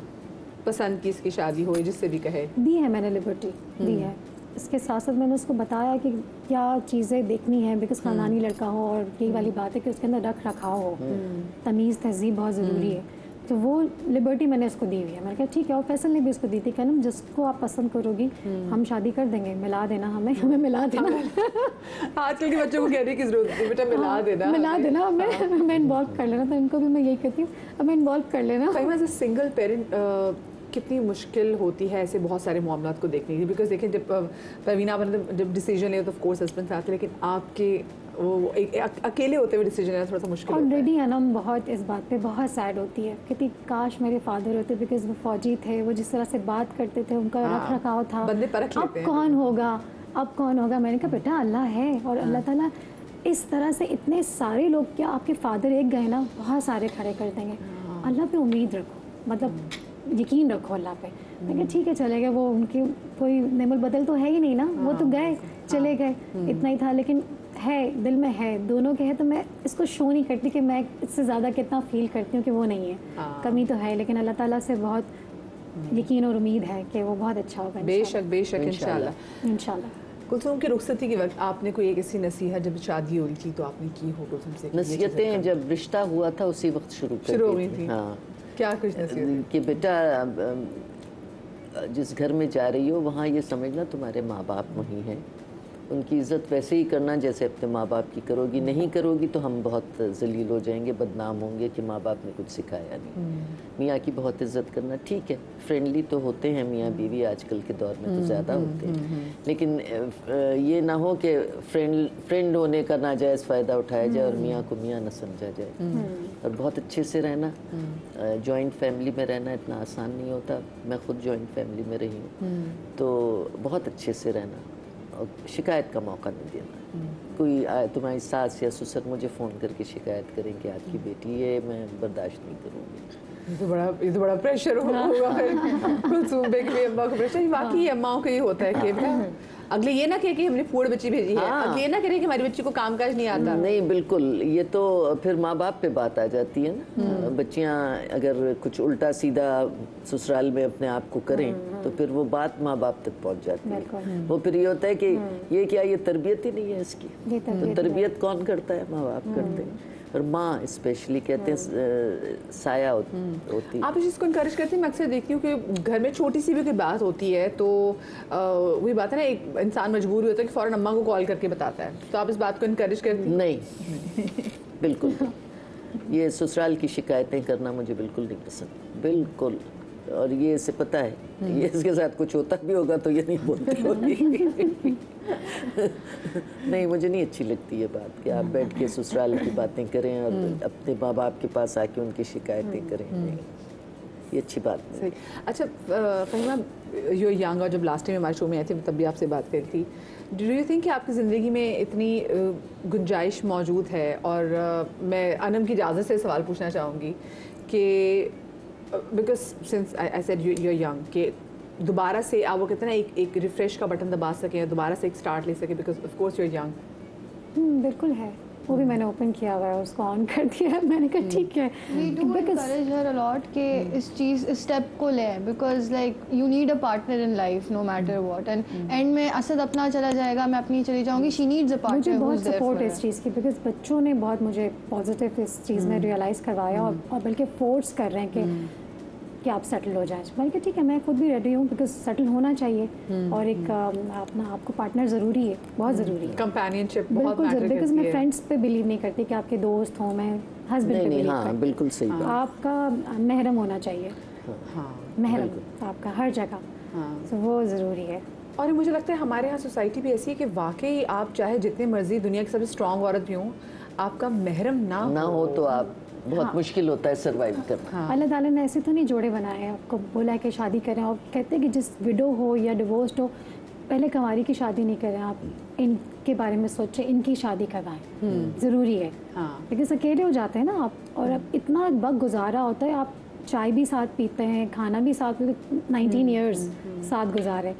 पसंद की इसकी शादी हो, जिससे भी कहे, दी है मैंने लिबर्टी दी है। इसके साथ साथ मैंने उसको बताया कि क्या चीज़ें देखनी है, बिकॉज ख़ानदानी लड़का हो, और यही वाली बात है कि उसके अंदर रख रखाव हो, तमीज़ तहजीब बहुत ज़रूरी है, तो वो लिबर्टी मैंने उसको दी हुई है। मैंने कहा ठीक है, और फैसल ने भी उसको दी थी, कहना जिसको आप पसंद करोगी हम शादी कर देंगे, मिला देना हमें मिला देना। आजकल के बच्चों को कहने की जरूरत है, बेटा मिला देना, मिला देना, मैं इन्वॉल्व कर लेना, तो इनको भी मैं यही कहती हूँ, अब मैं इन्वॉल्व कर लेना। कई बार सिंगल पेरेंट कितनी मुश्किल होती है ऐसे बहुत सारे मामलात को देखने की, बिकॉज देखें जब परवीना आपने जब डिसीजन लिया तो ऑफ कोर्स हस्बैंड साथ थे, लेकिन आपके वो अकेले होते हुए डिसीजन लेना थोड़ा सा मुश्किल होता है। ऑलरेडी अनम बहुत इस बात पे बहुत सैड होती है, कहती काश मेरे फादर होते, बिकॉज वो फौजी थे, वो जिस तरह से बात करते थे, उनका रख रखाव था, बंदे परख लेते हैं। अब कौन होगा। मैंने कहा बेटा अल्लाह है, और अल्लाह ताला इस तरह से इतने सारे लोग, क्या आपके फादर एक गए ना, बहुत सारे खड़े कर देंगे। अल्लाह पे उम्मीद रखो, मतलब यकीन रखो अल्लाह पे। मैं कहा ठीक है चले गए, वो उनकी कोई नेमल बदल तो है ही नहीं ना, वो तो गए चले गए, इतना ही था। लेकिन है, दिल में है, दोनों के है, तो मैं इसको शो नहीं करती कि मैं इससे ज़्यादा कितना फील करती हूँ कि वो नहीं है, कमी तो है, लेकिन अल्लाह ताला से बहुत यकीन और उम्मीद है कि वो बहुत अच्छा होगा। बेशक बेशक, इंशाल्लाह इंशाल्लाह। कुलसूम की रुखसती के वक्त आपने कोई एक ऐसी नसीहत जब शादी हो रही थी तो आपने की हो कुलसूम से? नसीहतें जब रिश्ता हुआ था उसी वक्त शुरू हो गई थी। हाँ, क्या कुछ नसीहत कि बेटा जिस घर में जा रही हो वहाँ ये समझना तुम्हारे माँ बाप वहीं हैं, उनकी इज़्ज़त वैसे ही करना जैसे अपने माँ बाप की करोगी, नहीं करोगी तो हम बहुत जलील हो जाएंगे, बदनाम होंगे कि माँ बाप ने कुछ सिखाया नहीं। मियाँ की बहुत इज़्ज़त करना, ठीक है फ्रेंडली तो होते हैं मियाँ बीवी आजकल के दौर में तो ज़्यादा होते हैं, लेकिन ये ना हो कि फ्रेंड होने का नाजायज़ फ़ायदा उठाया जाए और मियाँ को मियाँ न समझा जाए। और बहुत अच्छे से रहना, जॉइंट फैमिली में रहना इतना आसान नहीं होता, मैं खुद जॉइंट फैमिली में रही हूँ, तो बहुत अच्छे से रहना और शिकायत का मौका नहीं देना। कोई तुम्हारी सास या ससुर मुझे फ़ोन करके शिकायत करें कि आपकी बेटी, ये मैं बर्दाश्त नहीं करूँगी। ये तो बड़ा प्रेशर होगा कुलसूम बेग भी अम्मा को प्रेशर। वाकई अम्माओं को ये होता है कि अगले ये ना कहे कि हमने फूड बच्ची भेजी है, अगले ये ना कहे कि हमारी बच्ची को कामकाज नहीं आता। नहीं बिल्कुल, ये तो फिर माँ बाप पे बात आ जाती है ना। बच्चियाँ अगर कुछ उल्टा सीधा ससुराल में अपने आप को करें तो फिर वो बात माँ बाप तक पहुँच जाती है। वो फिर ये होता है कि ये क्या, ये तरबियत ही नहीं है इसकी, तो तरबियत कौन करता है? माँ बाप करते हैं। और माँ स्पेशली कहते हैं साया होती है। आप इस चीज़ को इनकरेज करते हैं? मैं अक्सर देखती हूँ कि घर में छोटी सी भी कोई बात होती है तो वही बात है ना, एक इंसान मजबूर होता है कि फ़ौरन अम्मा को कॉल करके बताता है, तो आप इस बात को इनकरेज करती हैं? नहीं बिल्कुल, ये ससुराल की शिकायतें करना मुझे बिल्कुल नहीं पसंद, बिल्कुल। और ये इसे पता है, ये इसके साथ कुछ होता भी होगा तो ये नहीं बोलती होगी। नहीं, मुझे नहीं अच्छी लगती ये बात कि आप बैठ के ससुराल की बातें करें और अपने माँ बाप के पास आके उनकी शिकायतें करें। नहीं, ये अच्छी बात नहीं। सही। अच्छा फहीमा, यू यंग, और जब लास्ट टाइम हमारे शो में आए थे तब भी आपसे बात करी थी, डू यू थिंक कि आपकी ज़िंदगी में इतनी गुंजाइश मौजूद है? और मैं अनम की इजाज़त से सवाल पूछना चाहूँगी कि because since I said you are young, कि दोबारा से आप वो कहते हैं ना एक रिफ़्रेश का बटन दबा सकें, दोबारा से एक स्टार्ट ले सकें, because of course you are young. बिल्कुल है, वो भी मैंने ओपन किया हुआ है, उसको ऑन कर दिया है। मैंने कहा ठीक है, We do encourage her a lot कि इस स्टेप को लें, because like you need a partner in life no matter what, and and में असद अपना चला जाएगा, मैं अपनी चली जाऊंगी, she needs a मुझे partner बहुत who's there सपोर्ट for है her. इस चीज़ की, बिकॉज बच्चों ने बहुत मुझे पॉजिटिव इस चीज़ में रियलाइज़ करवाया, और बल्कि फोर्स कर रहे हैं कि आप सेटल हो जाए। बल्कि ठीक है, मैं खुद भी रेडी हूँ, बिकॉज सेटल होना चाहिए, और एक अपना आपको पार्टनर ज़रूरी है, बहुत ज़रूरी है, कंपेनियनशिप बहुत बिल्कुल मैटर ज़रूरी। बिकॉज करती मैं है। फ्रेंड्स पे बिलीव नहीं करती कि आपके दोस्त हों, मैं हस्बैंड पे नहीं, बिलीव हाँ, करती बिल्कुल सही हूँ। बात। आपका महरम होना चाहिए, हाँ, महरम आपका हर जगह, हाँ। तो वो ज़रूरी है। और मुझे लगता है हमारे यहाँ सोसाइटी भी ऐसी है कि वाकई आप चाहे जितनी मर्जी दुनिया की सबसे स्ट्रांग औरत भी हो, आपका महरम ना हो तो आप बहुत मुश्किल होता है सरवाइव करना। अल्लाह ताला ने ऐसे तो नहीं जोड़े बनाए हैं, आपको बोला है कि शादी करें, और कहते हैं कि जिस विडो हो या डिवोर्स्ड हो, पहले कंवारी की शादी नहीं करें, आप इनके बारे में सोचें, इनकी शादी करवाएं, ज़रूरी है। हाँ। लेकिन अकेले हो जाते हैं ना आप, और अब इतना वक्त गुजारा होता है, आप चाय भी साथ पीते हैं, खाना भी साथ पीते, 19 ईयर्स साथ गुजारे,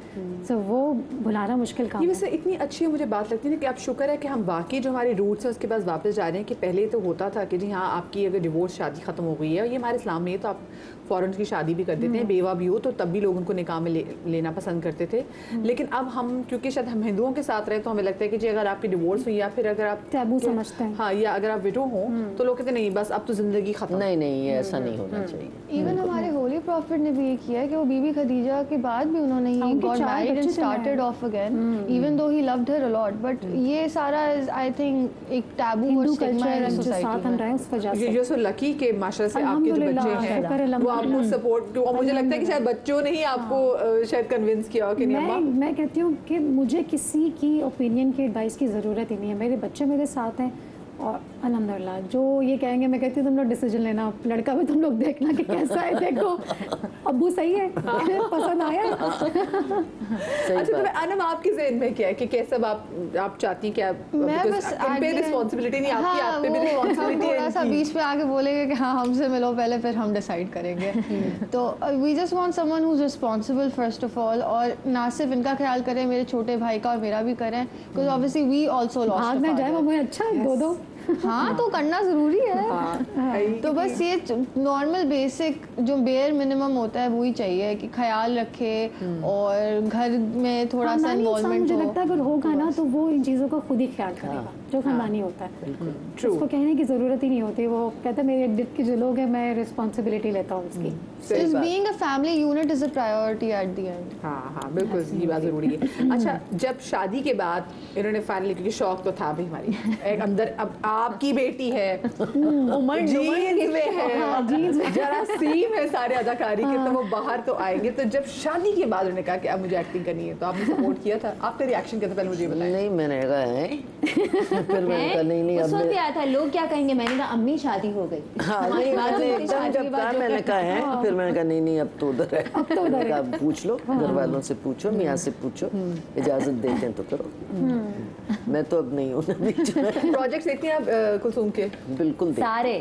तो वो भुलाना मुश्किल काम ये है। वैसे इतनी अच्छी मुझे बात लगती है ना कि आप शुक्र है कि हम वाकई जो हमारे रूट्स हैं उसके पास वापस जा रहे हैं। कि पहले तो होता था कि जी हाँ, आपकी अगर डिवोर्स शादी ख़त्म हो गई है, और ये हमारे इस्लाम में है, तो आप फ़ौरन की शादी भी कर देते हैं, बेवा भी हो तो तब भी लोग उनको निकाह में लेना पसंद करते थे। लेकिन अब हम क्योंकि शायद हम हिंदुओं के साथ रहे, तो हमें लगता है कि जी अगर आपकी डिवोर्स हुई या फिर अगर आप टैबू समझते हैं। हाँ, या अगर आप विडो हो तो लोग कहते हैं नहीं बस अब तो ज़िंदगी ख़त्म। नहीं, ये ऐसा नहीं होना चाहिए। इवन हमारे होली प्रॉफिट ने भी ये किया है कि वो बीबी खदीजा के बाद भी उन्होंने ही उनके गॉट 4 मैरिड एंड बच्चे started off again, even though he loved her a lot, but ये सारा इज आई थिंक एक टैबू और हिंदू स्टिग्मा कल्चर है जो साथ सोसाइटी हम में। रहे हैं उस वजह से। यू सो लकी के माशाल्लाह से आपके जो बच्चे शुक्र हैं वो आपको सपोर्ट, और मुझे लगता है कि शायद बच्चों ने ही आपको शायद कन्विंस किया हो कि नहीं अम्मा। मैं कहती हूँ कि मुझे किसी की ओपिनियन की एडवाइस की ज़रूरत ही नहीं है, मेरे बच्चे मेरे साथ हैं, और अल्हम्दुलिल्लाह जो ये कहेंगे, मैं कहती हूँ तुम लोग डिसीजन लेना, लड़का भी तुम लोग देखना कि कैसा है, देखो अब्बू सही है, पसंद आया। अच्छा, तो अनम आपके ज़हन में क्या है कि कैसे आप चाहती हैं कि आप, मैं बस इन पे रिस्पॉन्सिबिलिटी नहीं आपकी, आप पे भी रिस्पॉन्सिबिलिटी है थोड़ा सा बीच पे आके बोलेंगे कि हाँ हमसे मिलो पहले, फिर हम डिसाइड करेंगे। तो we just want someone who is responsible first of all, और ना सिर्फ इनका ख्याल करें, मेरे छोटे भाई का और मेरा भी करें, because obviously we also lost भाग ना जाए वो मुझे, अच्छा दो हाँ तो करना ज़रूरी है। तो बस ये नॉर्मल बेसिक जो बेयर मिनिमम होता है वही चाहिए, कि ख्याल रखे और घर में थोड़ा सा इन्वॉल्वमेंट मुझे हो। लगता है अगर होगा ना तो वो इन चीज़ों का खुद ही ख्याल करेगा, जो खानदानी होता है, उसको कहने की ज़रूरत ही नहीं होती, वो कहता है मेरे इर्द गिर्द के जो लोग हैं मैं रिस्पॉन्सिबिलिटी लेता हूँ उसकी। Just being a family unit is a priority at the end. हाँ बिल्कुल, ये बात ज़रूरी है। अच्छा, जब शादी के बाद इन्होंने फाइनली, क्योंकि शौक तो था भी हमारी एक अंदर, अब आपकी बेटी है, उमर जीन्स में है, जीन्स में जरा सीम है सारे अदाकारी के, तो वो बाहर तो आएंगे। तो जब शादी के बाद उन्होंने कहा कि अब मुझे एक्टिंग करनी है, तो आपने सपोर्ट किया था? आपका रिएक्शन क्या था पहले मुझे बताएं। नहीं, मैंने कहा है फिर मैंने कहा नहीं उस अब वक्त आया था, लोग क्या कहेंगे, मैंने कहा अम्मी शादी हो गई। हाँ नहीं, मैंने एकदम जब कहा मैंने कहा है, फिर मैंने कहा नहीं अब तो उधर है, मैंने कहा पूछ लो, घर वालों से पूछो, मियाँ से पूछो, इजाज़त देते हैं तो करो। मैं तो अब नहीं हूँ ना बीच में। प्रोजेक्ट्स देखती हैं आप कुलसूम के? बिल्कुल सारे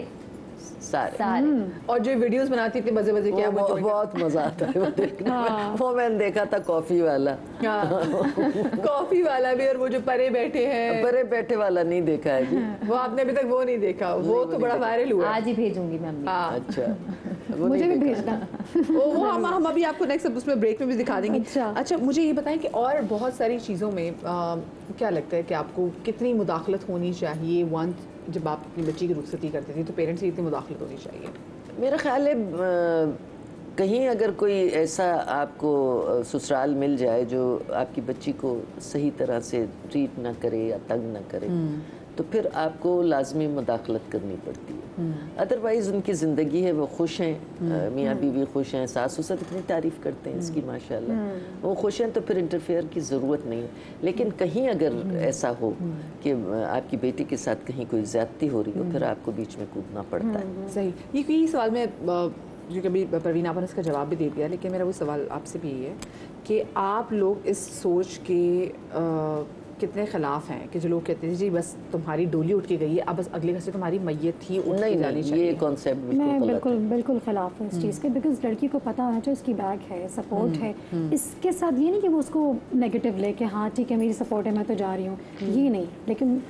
और जो वीडियोस बनाती थी मजे मजे के, वो बहुत मजा आता है वो देखने में। वो मैंने देखा था कॉफी वाला, कॉफी वाला भी, और वो जो परे बैठे हैं, परे बैठे वाला नहीं देखा है जी। वो आपने अभी तक वो नहीं देखा? वो तो बड़ा वायरल हुआ। आज ही भेजूंगी मैं अम्मी। हाँ, अच्छा, वो मुझे नहीं भी देखा। भेजना। वो हम अभी आपको नेक्स्ट उसमें ब्रेक में भी दिखा देंगे। अच्छा, मुझे ये बताएं कि और बहुत सारी चीज़ों में क्या लगता है कि आपको कितनी मुदाखलत होनी चाहिए? वंस जब आप अपनी बच्ची की रुखसती करते थे तो पेरेंट्स की कितनी मुदाखलत होनी चाहिए? मेरा ख्याल है कहीं अगर कोई ऐसा आपको ससुराल मिल जाए जो आपकी बच्ची को सही तरह से ट्रीट ना करे या तंग ना करे, तो फिर आपको लाजमी मुदाखलत करनी पड़ती है। अदरवाइज़ उनकी ज़िंदगी है, वो खुश हैं, मियाँ बीवी खुश हैं, सास ससुर इतनी तारीफ़ करते हैं इसकी माशाल्लाह, वो खुश हैं, तो फिर इंटरफेयर की ज़रूरत नहीं है। लेकिन कहीं अगर ऐसा हो कि आपकी बेटी के साथ कहीं कोई ज़्यादती हो रही हो, फिर आपको बीच में कूदना पड़ता है। सही। ये सवाल मैं क्योंकि अभी प्रवीण आपने इसका जवाब भी दे दिया, लेकिन मेरा वो सवाल आपसे भी ये है कि आप लोग इस सोच के कितने खिलाफ हैं कि जो लोग कहते हैं जी बस तुम्हारी डोली उठ के गई है, अब बस अगले घर से तुम्हारी मैयत ही उठ के जानी चाहिए? ये कॉन्सेप्ट मैं बिल्कुल बिल्कुल खिलाफ हूँ इस चीज़ के, बिकॉज लड़की को पता होना चाहिए उसकी बैक है, सपोर्ट है। इसके साथ ये नहीं कि वो उसको नेगेटिव ले कि हाँ ठीक है मेरी सपोर्ट है मैं तो जा रही हूँ, ये नहीं। लेकिन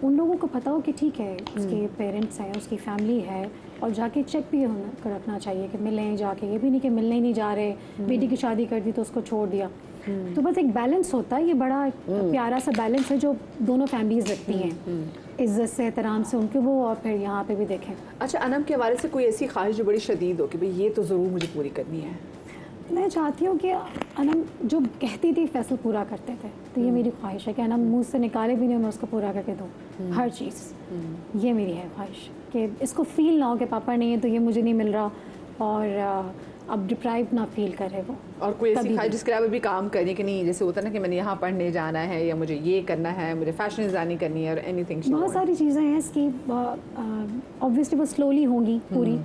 उन लोगों को पता हो कि ठीक है उसके पेरेंट्स हैं, उसकी फैमिली है, और जाके चेक भी कर रखना चाहिए कि मिलें जाके, ये भी नहीं कि मिलने ही नहीं जा रहे, बेटी की शादी कर दी तो उसको छोड़ दिया। तो बस एक बैलेंस होता है, ये बड़ा प्यारा सा बैलेंस है जो दोनों फैमिलीज रखती हैं, इज्जत से एहतराम से उनके वो, और फिर यहाँ पे भी देखें। अच्छा, अनम के हवाले से कोई ऐसी ख्वाहिश जो बड़ी शदीद हो कि भाई ये तो ज़रूर मुझे पूरी करनी है? मैं चाहती हूँ कि अनम जो कहती थी फैसल पूरा करते थे, तो ये मेरी ख्वाहिश है कि अनम मुँह से निकाले भी नहीं, मैं उसको पूरा करके दूँ हर चीज़। ये मेरी है ख्वाहिश कि इसको फील ना हो कि पापा नहीं है तो ये मुझे नहीं मिल रहा, और अब डिप्राइव ना फील करे वो। और कोई ऐसी ख्वाहिश जिसके आप अभी काम करिए कि नहीं, जैसे होता है ना कि मैंने यहाँ पढ़ने जाना है, या मुझे ये करना है, मुझे फैशन डिज़ाइनिंग करनी है, और एनीथिंग? बहुत सारी चीज़ें हैं इसकी, ऑब्वियसली वो स्लोली होंगी पूरी,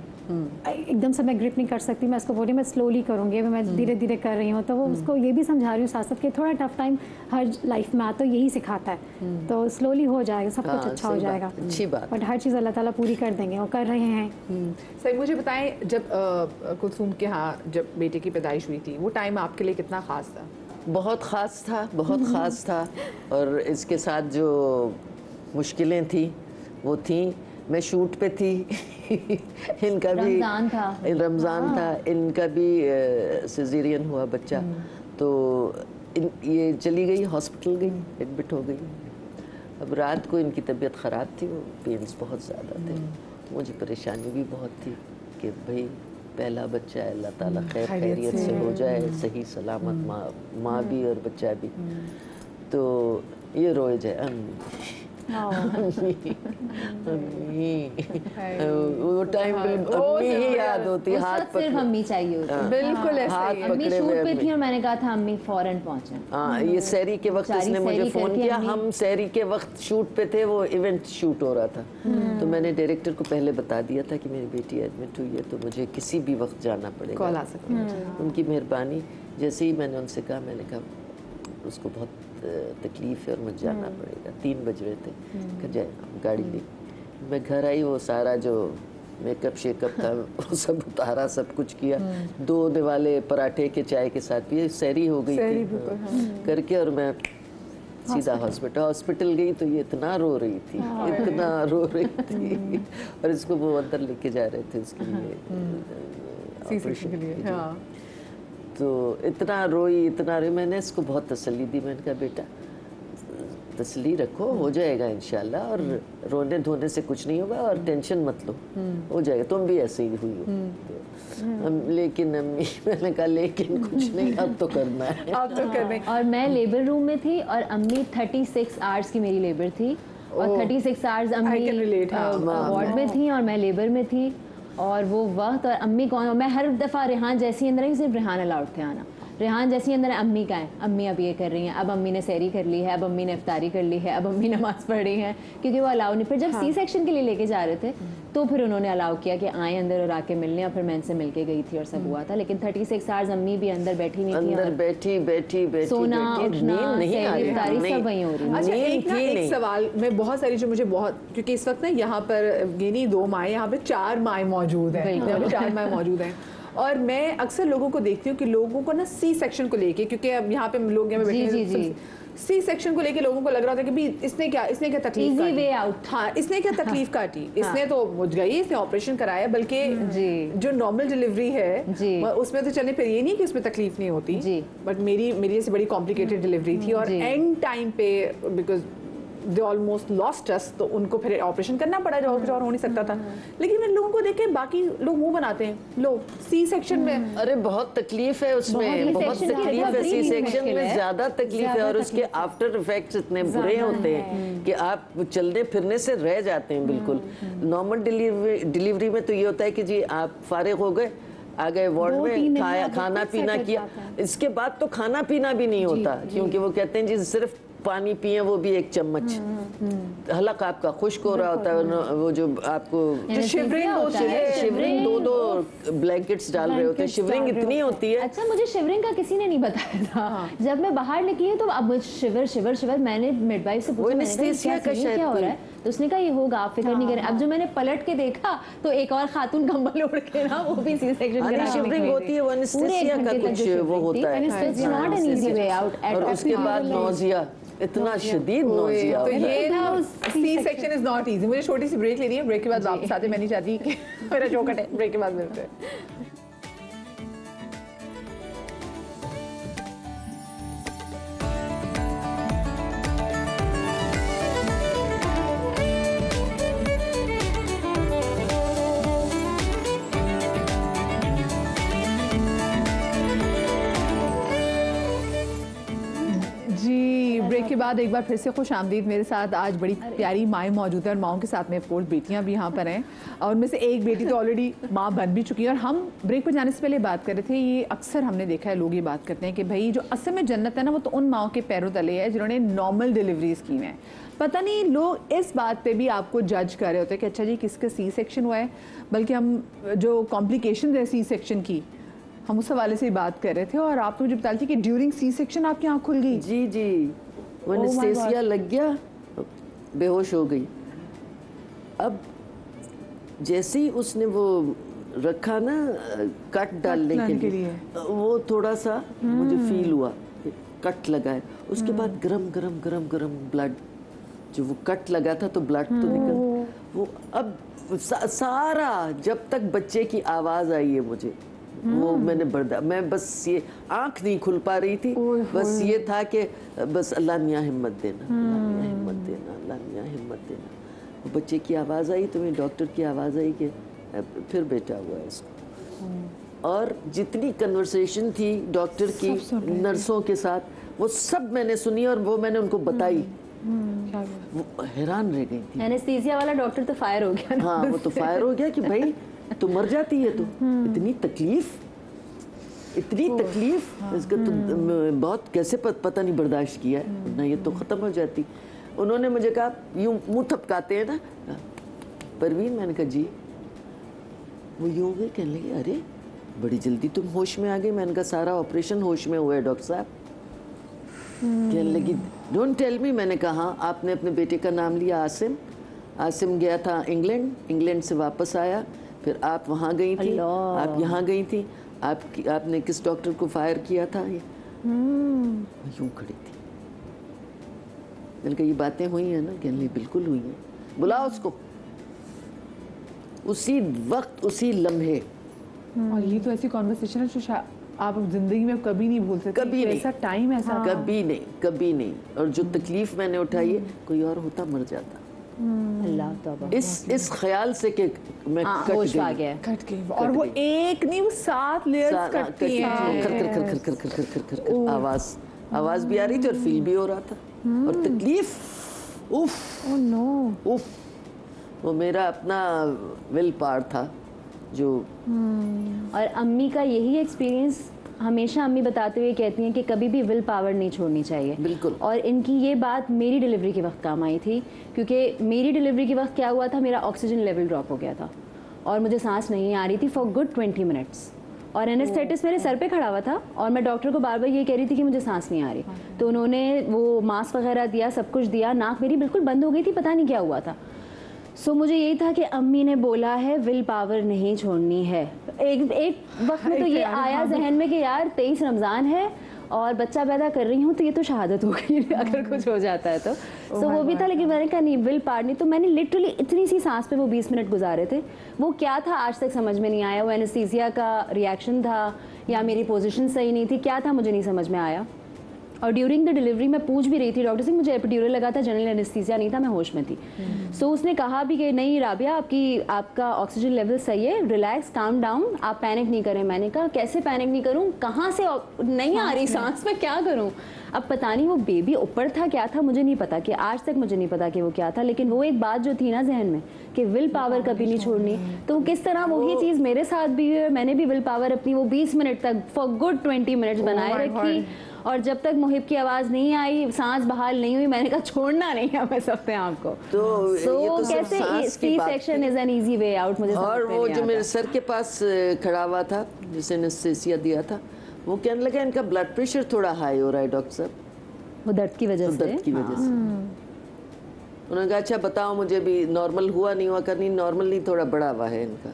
एकदम से मैं ग्रिप नहीं कर सकती, मैं इसको बोली मैं स्लोली करूँगी, मैं धीरे धीरे कर रही हूँ। तो वो उसको ये भी समझा रही हूँ साथ साथ कि थोड़ा टफ टाइम हर लाइफ में आता है, यही सिखाता है, तो स्लोली हो जाएगा, सब कुछ अच्छा हो जाएगा। अच्छी बात। बट हर चीज़ अल्लाह ताला पूरी कर देंगे, और कर रहे हैं। सही। मुझे बताएं, जब कुलसूम के यहाँ जब बेटे की पैदाइश हुई थी, वो टाइम आपके लिए कितना ख़ास था? बहुत ख़ास था, बहुत ख़ास था। और इसके साथ जो मुश्किलें थी वो थी, मैं शूट पे थी इनका भी रमज़ान था, इनका भी सिजेरियन हुआ बच्चा, तो ये चली गई, हॉस्पिटल गई, एडमिट हो गई। अब रात को इनकी तबीयत ख़राब थी, वो पेन्स बहुत ज़्यादा थे, मुझे परेशानी भी बहुत थी कि भाई पहला बच्चा है, अल्लाह ताला खैर खैरियत से हो जाए, सही सलामत, माँ भी और बच्चा भी। तो ये रोए जाए वो टाइम पे अम्मी ही याद होती, हाथ पकड़े, सिर्फ अम्मी चाहिए होती। बिल्कुल ऐसा हाथ ही है। अम्मी पकड़े शूट हुए पे अम्मी। थी और मैंने कहा था अम्मी फौरन पहुंचे। हाँ, ये सहरी के वक्त बेचारी इसने मुझे सहरी फ़ोन करके किया, अम्मी- हम सहरी के वक्त शूट पे थे, वो इवेंट शूट हो रहा था, तो मैंने डायरेक्टर को पहले बता दिया था कि मेरी बेटी एडमिट हुई है, तो मुझे किसी भी वक्त जाना पड़ेगा, कॉल आ सकती है। उनकी मेहरबानी। जैसे ही मैंने उनसे कहा, मैंने कहा उसको बहुत तकलीफ़ है और मुझे जाना पड़ेगा, 3 बज रहे थे, कहा जाए गाड़ी ली। मैं घर आई, वो सारा जो मेकअप शेकअप था वो सब उतारा, सब कुछ किया, 2 वाले पराठे के चाय के साथ पिए, सहरी हो गई थी करके, और मैं सीधा हॉस्पिटल गई। तो ये इतना रो रही थी, इतना रो रही थी, और इसको वो अंदर लेके जा रहे थे उसके लिए ऑपरेशन के लिए। हाँ। तो इतना रोई, इतना रोई, मैंने इसको बहुत तसल्ली दी, मैंने कहा बेटा तसल्ली रखो, हो जाएगा इंशाल्लाह, और रोने धोने से कुछ नहीं होगा, और टेंशन मत लो, हो जाएगा, तुम भी ऐसे ही हुई हो। लेकिन अम्मी, मैंने कहा लेकिन कुछ नहीं, अब तो करना है, अब तो करना है। और मैं लेबर रूम में थी, और अम्मी 36 आवर्स की मेरी लेबर थी, और 36 आवर्स I can अम्मी relate, हाँ। वार्ड में थी और मैं लेबर में थी। और वो वक्त, और अम्मी कौन, मैं हर दफ़ा रेहान जैसी अंदर आई, सिर्फ रेहान अलाउड थे आना, रेहान जैसी अंदर अम्मी का है, अम्मी अब ये कर रही हैं, अब अम्मी ने सहरी कर ली है, अब अम्मी ने इफ्तारी कर ली है, अब अम्मी नमाज पढ़ रही हैं, क्योंकि वो अलाउ नहीं। फिर जब सी सेक्शन के लिए लेके जा रहे थे तो फिर उन्होंने अलाउ किया कि आए अंदर और आके मिलने, और फिर मैं इनसे मिल के गई थी और सब हुआ था। लेकिन 36 आवर्स अम्मी भी अंदर बैठी नहीं थी, अंदर बैठी सोना, उठना, सहरी, इफ्तारी सब वहीं हो रही है। अच्छा, नींद एक ना थी एक नहीं। सवाल में बहुत सारी जो मुझे बहुत, क्योंकि इस वक्त ना यहाँ पर ये नहीं 2 माएँ, यहाँ पे 4 माएँ मौजूद हैं, यहाँ पे 4 माएँ मौजूद हैं। और मैं अक्सर लोगों को देखती हूँ कि लोगों को ना सी सेक्शन को लेके, क्योंकि अब यहाँ पे लोग यहाँ पे बैठे हैं, सी सेक्शन को लेके लोगों को लग रहा था कि भी इसने क्या तकलीफ Easy way out। हाँ, इसने क्या तकलीफ काटी, इसने तो मुझ गई, इसने ऑपरेशन कराया, बल्कि जो नॉर्मल डिलीवरी है उसमें तो चले, फिर ये नहीं कि उसमें तकलीफ नहीं होती, बट मेरी ऐसी बड़ी कॉम्प्लिकेटेड डिलीवरी थी, और एंड टाइम पे बिकॉज दे ऑलमोस्ट लॉस्ट अस, तो उनको फिर ऑपरेशन करना पड़ा, जो कुछ और हो नहीं सकता था। लेकिन मैं लोगों को देख के बाकी लोग मुंह बनाते हैं, लो सी सेक्शन में, अरे बहुत तकलीफ है उसमें, बहुत तकलीफ है, सी सेक्शन में ज़्यादा तकलीफ है, और उसके आफ्टर इफेक्ट्स इतने बुरे होते हैं कि आप चलने फिरने से रह जाते हैं बिल्कुल। नॉर्मल डिलीवरी में तो ये होता है कि जी आप फारिग हो गए, आ गए वार्ड में, खाना पीना किया, इसके बाद तो खाना पीना भी नहीं होता, क्योंकि वो कहते हैं जी सिर्फ पानी पिए वो भी 1 चम्मच। हलक आपका खुश्क हो रहा होता है, वो जो आपको शिवरिंग होती है, शिवरिंग 2 ब्लैंकेट्स डाल रहे होते हैं, शिवरिंग इतनी होती है। अच्छा, मुझे शिवरिंग का किसी ने नहीं बताया था। जब मैं बाहर निकली हूँ तो अब शिवर शिवर शिवर, मैंने मिडवाइफ से पूछा, क्या हो रहा है, तो उसने कहा ये होगा, आप फिक्र नहीं करें। अब जो मैंने पलट के देखा तो एक और खातून कंबल ओढ़ के ना, वो भी सी सेक्शन शिवरिंग होती है, वो एनेस्थेसिया का कुछ वो होता है, not an easy way out. और उसके बाद नौजिया, इतना शदीद नौजिया। तो ये ना C section is not easy. मुझे छोटी सी ब्रेक लेनी है, ब्रेक के बाद वापस आते। मैं नहीं चाहती कि मेरा चौकट है, ब्रेक के बाद मिलते हैं। ब्रेक के बाद एक बार फिर से खुश आमदीद। मेरे साथ आज बड़ी प्यारी माएँ मौजूद है और माओं के साथ में ऑफकोर्स बेटियां भी यहाँ पर हैं, और उनमें से एक बेटी तो ऑलरेडी माँ बन भी चुकी है। और हम ब्रेक पर जाने से पहले बात कर रहे थे, ये अक्सर हमने देखा है, लोग ये बात करते हैं कि भाई जो असल में जन्नत है ना, वो तो उन माओं के पैरों तले है जिन्होंने नॉर्मल डिलीवरीज की हैं। पता नहीं लोग इस बात पे भी आपको जज कर रहे होते हैं कि अच्छा जी किसका सी सेक्शन हुआ है, बल्कि हम जो कॉम्प्लिकेशन है सी सेक्शन की, हम उस हवाले से ही बात कर रहे थे। और आप तो मुझे बता रही थी कि ड्यूरिंग सी सेक्शन आपकी आँख खुल गई। जी जी, वो एनेस्थेसिया लग गया, बेहोश हो गई। अब जैसे ही उसने वो रखा ना कट डालने के लिए, वो थोड़ा सा मुझे फील हुआ कट लगा है। उसके बाद गरम गरम गरम गरम ब्लड, जो वो कट लगा था तो ब्लड तो निकल, वो अब सारा, जब तक बच्चे की आवाज़ आई है मुझे, वो मैं बस ये आंख नहीं खुल पा रही थी, बस ये था कि बस अल्लाह मियाँ हिम्मत देना, अल्लाह मियाँ हिम्मत देना, अल्लाह मियाँ हिम्मत देना। वो बच्चे की आवाज़ आई तो मेरी डॉक्टर की आवाज़ आई कि फिर बेटा हुआ है इसको। और जितनी कन्वर्सेशन थी डॉक्टर की नर्सों के साथ, वो सब मैंने सुनी और वो मैंने उनको बताई। वो हैरान रह गई थी। एनेस्थीसिया वाला डॉक्टर तो फायर हो गया ना। हाँ, वो तो फायर हो गया कि भाई तो मर जाती है, तो इतनी तकलीफ इसका तो बहुत कैसे पता नहीं बर्दाश्त किया है ना, ये तो ख़त्म हो जाती। उन्होंने मुझे कहा, यूँ मुँह थपकाते हैं ना, परवीन, मैंने कहा जी। वो यूँ गए, कहने लगे अरे बड़ी जल्दी तुम होश में आ गई। मैंने कहा सारा ऑपरेशन होश में हुआ है डॉक्टर साहब। कहने लगी डोंट टेल मी। मैंने कहा हाँ, आपने अपने बेटे का नाम लिया आसिम। आसिम गया था इंग्लैंड से वापस आया, फिर आप वहाँ गई थी, आप यहाँ गई थी, आपने किस डॉक्टर को फायर किया था? ये यूँ खड़ी थी। मैंने कहा ये बातें हुई हैं ना? कहने लगी बिल्कुल हुई हैं। बुलाओ उसको। उसी वक्त, उसी लम्हे। और ये तो ऐसी कॉन्वर्सेशन है जो आप जिंदगी में कभी नहीं भूल सकते। कभी नहीं। ऐसा टाइम ऐसा कभी नहीं। और जो तकलीफ मैंने उठाई है, कोई और होता मर जाता। अल्लाह तौबा। इस ख्याल से कि मैं कट गई। और वो एक नहीं, वो 7 लेयर्स कटती हैं। कर आवाज भी आ रही थी और फील भी हो रहा था। और तकलीफ, उफ, ओह नो, उफ। वो मेरा अपना विल पावर था जो। और अम्मी का यही एक्सपीरियंस, हमेशा अम्मी बताते हुए कहती हैं कि कभी भी विल पावर नहीं छोड़नी चाहिए। बिल्कुल। और इनकी ये बात मेरी डिलीवरी के वक्त काम आई थी, क्योंकि मेरी डिलीवरी के वक्त क्या हुआ था, मेरा ऑक्सीजन लेवल ड्रॉप हो गया था और मुझे सांस नहीं आ रही थी फॉर गुड 20 मिनट्स। और एनेस्थेटिस्ट मेरे सर पे खड़ा हुआ था और मैं डॉक्टर को बार बार ये कह रही थी कि मुझे सांस नहीं आ रही। तो उन्होंने वो मास्क वगैरह दिया, सब कुछ दिया, नाक मेरी बिल्कुल बंद हो गई थी, पता नहीं क्या हुआ था। सो मुझे यही था कि अम्मी ने बोला है विल पावर नहीं छोड़नी है। एक वक्त में तो ये आया जहन में कि यार 23 रमज़ान है और बच्चा पैदा कर रही हूँ तो ये तो शहादत हो गई अगर कुछ हो जाता है तो। सो वो भी था, लेकिन मैंने कहा नहीं, विल पावर नहीं। तो मैंने लिटरली इतनी सी सांस पे वो 20 मिनट गुजारे थे। वो क्या था आज तक समझ में नहीं आया। वो एनेस्थीसिया का रिएक्शन था या मेरी पोजीशन सही नहीं थी, क्या था मुझे नहीं समझ में आया। और ड्यूरिंग द डिलीवरी मैं पूछ भी रही थी डॉक्टर से, मुझे एपिड्यूरल लगा था, जनरल एनेस्थीसिया नहीं था, मैं होश में थी। सो उसने कहा भी कि नहीं राबिया, आपका ऑक्सीजन लेवल सही है, रिलैक्स, काम डाउन, आप पैनिक नहीं करें। मैंने कहा कैसे पैनिक नहीं करूं, कहाँ से नहीं आ रही सांस, मैं क्या करूं। अब पता नहीं वो बेबी ऊपर था क्या था, मुझे नहीं पता, कि आज तक मुझे नहीं पता कि वो क्या था, लेकिन वो एक बात जो थी ना जहन में कि विल पावर कभी नहीं छोड़नी, तो किस तरह वही चीज़ मेरे साथ भी है। मैंने भी विल पावर अपनी वो 20 मिनट तक फॉर गुड 20 मिनट्स बनाए रखी, और जब तक मुहिब की आवाज़ नहीं आई, सांस बहाल नहीं हुई, मैंने कहा छोड़ना नहीं है हमें अपने आप को। तो ये तो कैसे C section is an easy way out, मुझे और वो जो मेरे सर के पास खड़ा हुआ था जिसे एनेस्थीसिया दिया था, वो कहने लगा इनका ब्लड प्रेशर थोड़ा हाई हो रहा है डॉक्टर साहब, वो दर्द की वजह से। दर्द की वजह से। उन्होंने कहा अच्छा बताओ मुझे भी नॉर्मल हुआ नहीं हुआ, करनी नॉर्मल नहीं, थोड़ा बड़ा हुआ है इनका।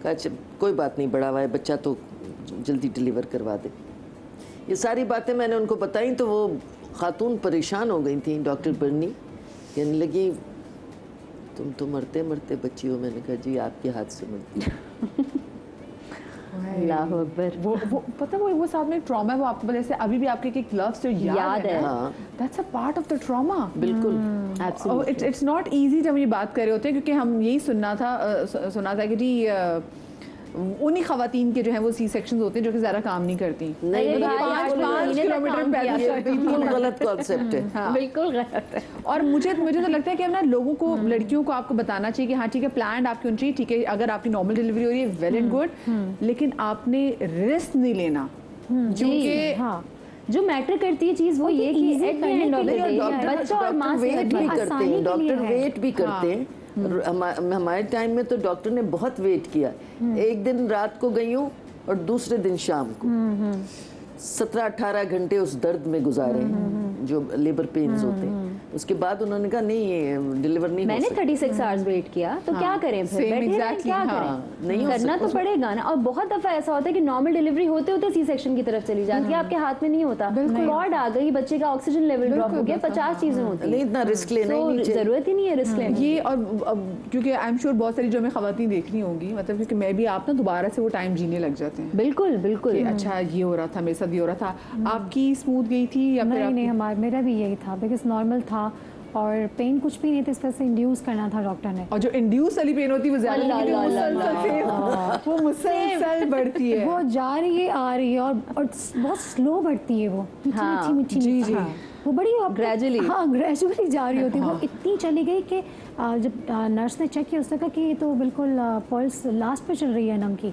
कहा अच्छा कोई बात नहीं, बड़ा हुआ है बच्चा तो जल्दी डिलीवर करवा दे। ये सारी बातें मैंने उनको बताई तो वो खातून परेशान हो गई थी, डॉक्टर बर्नी कहने लगी तुम तो मरते मरते बच्ची हो। मैंने कहा जी आपके हाथ से मरती। अल्लाह अकबर। वो पता है वो साथ में ट्रॉमा है, वो आपको जैसे अभी भी आपके एक ग्लव्स जो याद है, that's a part of the trauma. बिल्कुल एब्सोल्युटली इट्स नॉट इजी जब ये बात कर रहे होते हैं, क्योंकि हम यही सुना था कि जी उन्हीं खवातीन के जो है वो सी सेक्शन होते हैं जो कि ज़्यादा काम नहीं करती। नहीं, 5 किलोमीटर पैदल बिल्कुल गलत कॉन्सेप्ट है। हाँ। बिल्कुल गलत है। और मुझे तो लगता है कि अब ना लोगों को, लड़कियों को आपको बताना चाहिए कि हाँ ठीक है प्लान आपकी होनी चाहिए, ठीक है अगर आपकी नॉर्मल डिलीवरी हो रही है वेल एंड गुड, लेकिन आपने रिस्क नहीं लेना, क्योंकि हाँ जो मैटर करती है चीज वो ये कि at the end of the day बच्चा और माँ से वेट भी करते हैं, डॉक्टर वेट भी करते हैं। हमारे टाइम में तो डॉक्टर ने बहुत वेट किया। एक दिन रात को गई हूँ और दूसरे दिन शाम को 17-18 घंटे उस दर्द में गुजारे जो लेबर पेन्स होते हैं। उसके बाद उन्होंने कहा नहीं ये डिलीवर नहीं मैंने हो सकता। 36 आवर्स वेट किया तो क्या करें फिर, बैठे रहें, क्या करें, नहीं हो करना तो पड़ेगा ना। और बहुत दफा ऐसा होता है कि नॉर्मल डिलीवरी होते होते सी सेक्शन की तरफ चली जाती है, आपके हाथ में नहीं होता, कॉर्ड आ गई, बच्चे का ऑक्सीजन लेवल ड्रॉप हो गया, 50 चीजें होती नहीं इतना रिस्क लेना ही नहीं चाहिए। जरूरत ही नहीं है रिस्क लेने ये। और क्योंकि आई एम श्योर बहुत सारी जो हमें खवातीन देख रही होंगी, मतलब क्योंकि मैं भी आप ना दोबारा से वो टाइम जीने लग जाते हैं। बिल्कुल बिल्कुल। अच्छा ये हो रहा था मेरे साथ, ये हो रहा था। आपकी स्मूथ गई थी या फिर नहीं हमारा मेरा भी यही था, बिकॉज नॉर्मल था और पेन कुछ भी नहीं था, इस तरह से इंड्यूस करना था डॉक्टर ने। और जो इंड्यूस वाली पेन होती है वो ज्यादा वो मुसलसल बढ़ती है, वो जा रही है आ रही है और बहुत स्लो बढ़ती है, वो मीठी मीठी जी जी वो बड़ी ग्रेजुअली ग्रेजुअली जा रही होती है। वो इतनी चली गई कि जब नर्स ने चेक किया उसने कहा कि ये तो बिल्कुल पल्स लास्ट पे चल रही है नम की।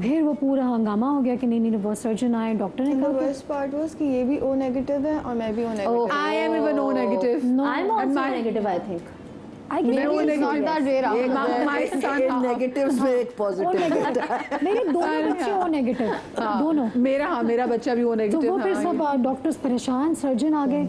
फिर वो पूरा हंगामा हो गया कि नहीं वो सर्जन आए, डॉक्टर ने कहा वर्स्ट पार्ट वाज कि ये भी ओ नेगेटिव है और मैं भी O negative. I am even O negative. I am also negative I think. Negatives में एक पॉजिटिव। मेरे दोनों बच्चे ओ नेगेटिव, दोनों। मेरा बच्चा भी ओ नेगेटिव। तो वो फिर सब डॉक्टर्स परेशान, सर्जन आ गए,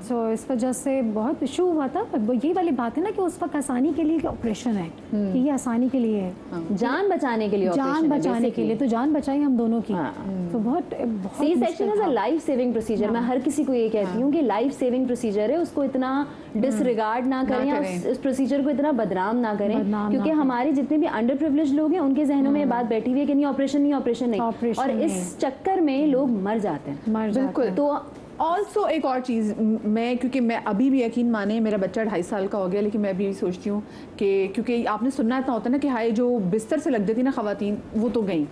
सो इस वजह से बहुत इशू हुआ था। यही वाली बात है ना कि उस वक्त आसानी के लिए ऑपरेशन है, कि ये आसानी के लिए है, जान बचाने के लिए, जान बचाने के लिए, तो जान बचाई हम दोनों की। तो बहुत C section is a life saving procedure. मैं हर किसी को ये कहती हूँ कि लाइफ सेविंग प्रोसीजर है, उसको इतना डिसरिगार्ड ना करें, इस प्रोसीजर को इतना बदनाम ना करें, क्योंकि हमारे जितने भी अंडर प्रिविलेज लोग हैं उनके जहनों में ये बात बैठी हुई है कि नहीं ऑपरेशन नहीं, ऑपरेशन नहीं, और इस चक्कर में लोग मर जाते हैं। बिल्कुल। तो ऑल्सो एक और चीज़, मैं क्योंकि मैं अभी भी यकीन माने मेरा बच्चा 2.5 साल का हो गया, लेकिन मैं भी सोचती हूँ कि क्योंकि आपने सुनना इतना होता है ना कि हाय जो बिस्तर से लग जाती ना खवातीन वो तो गई,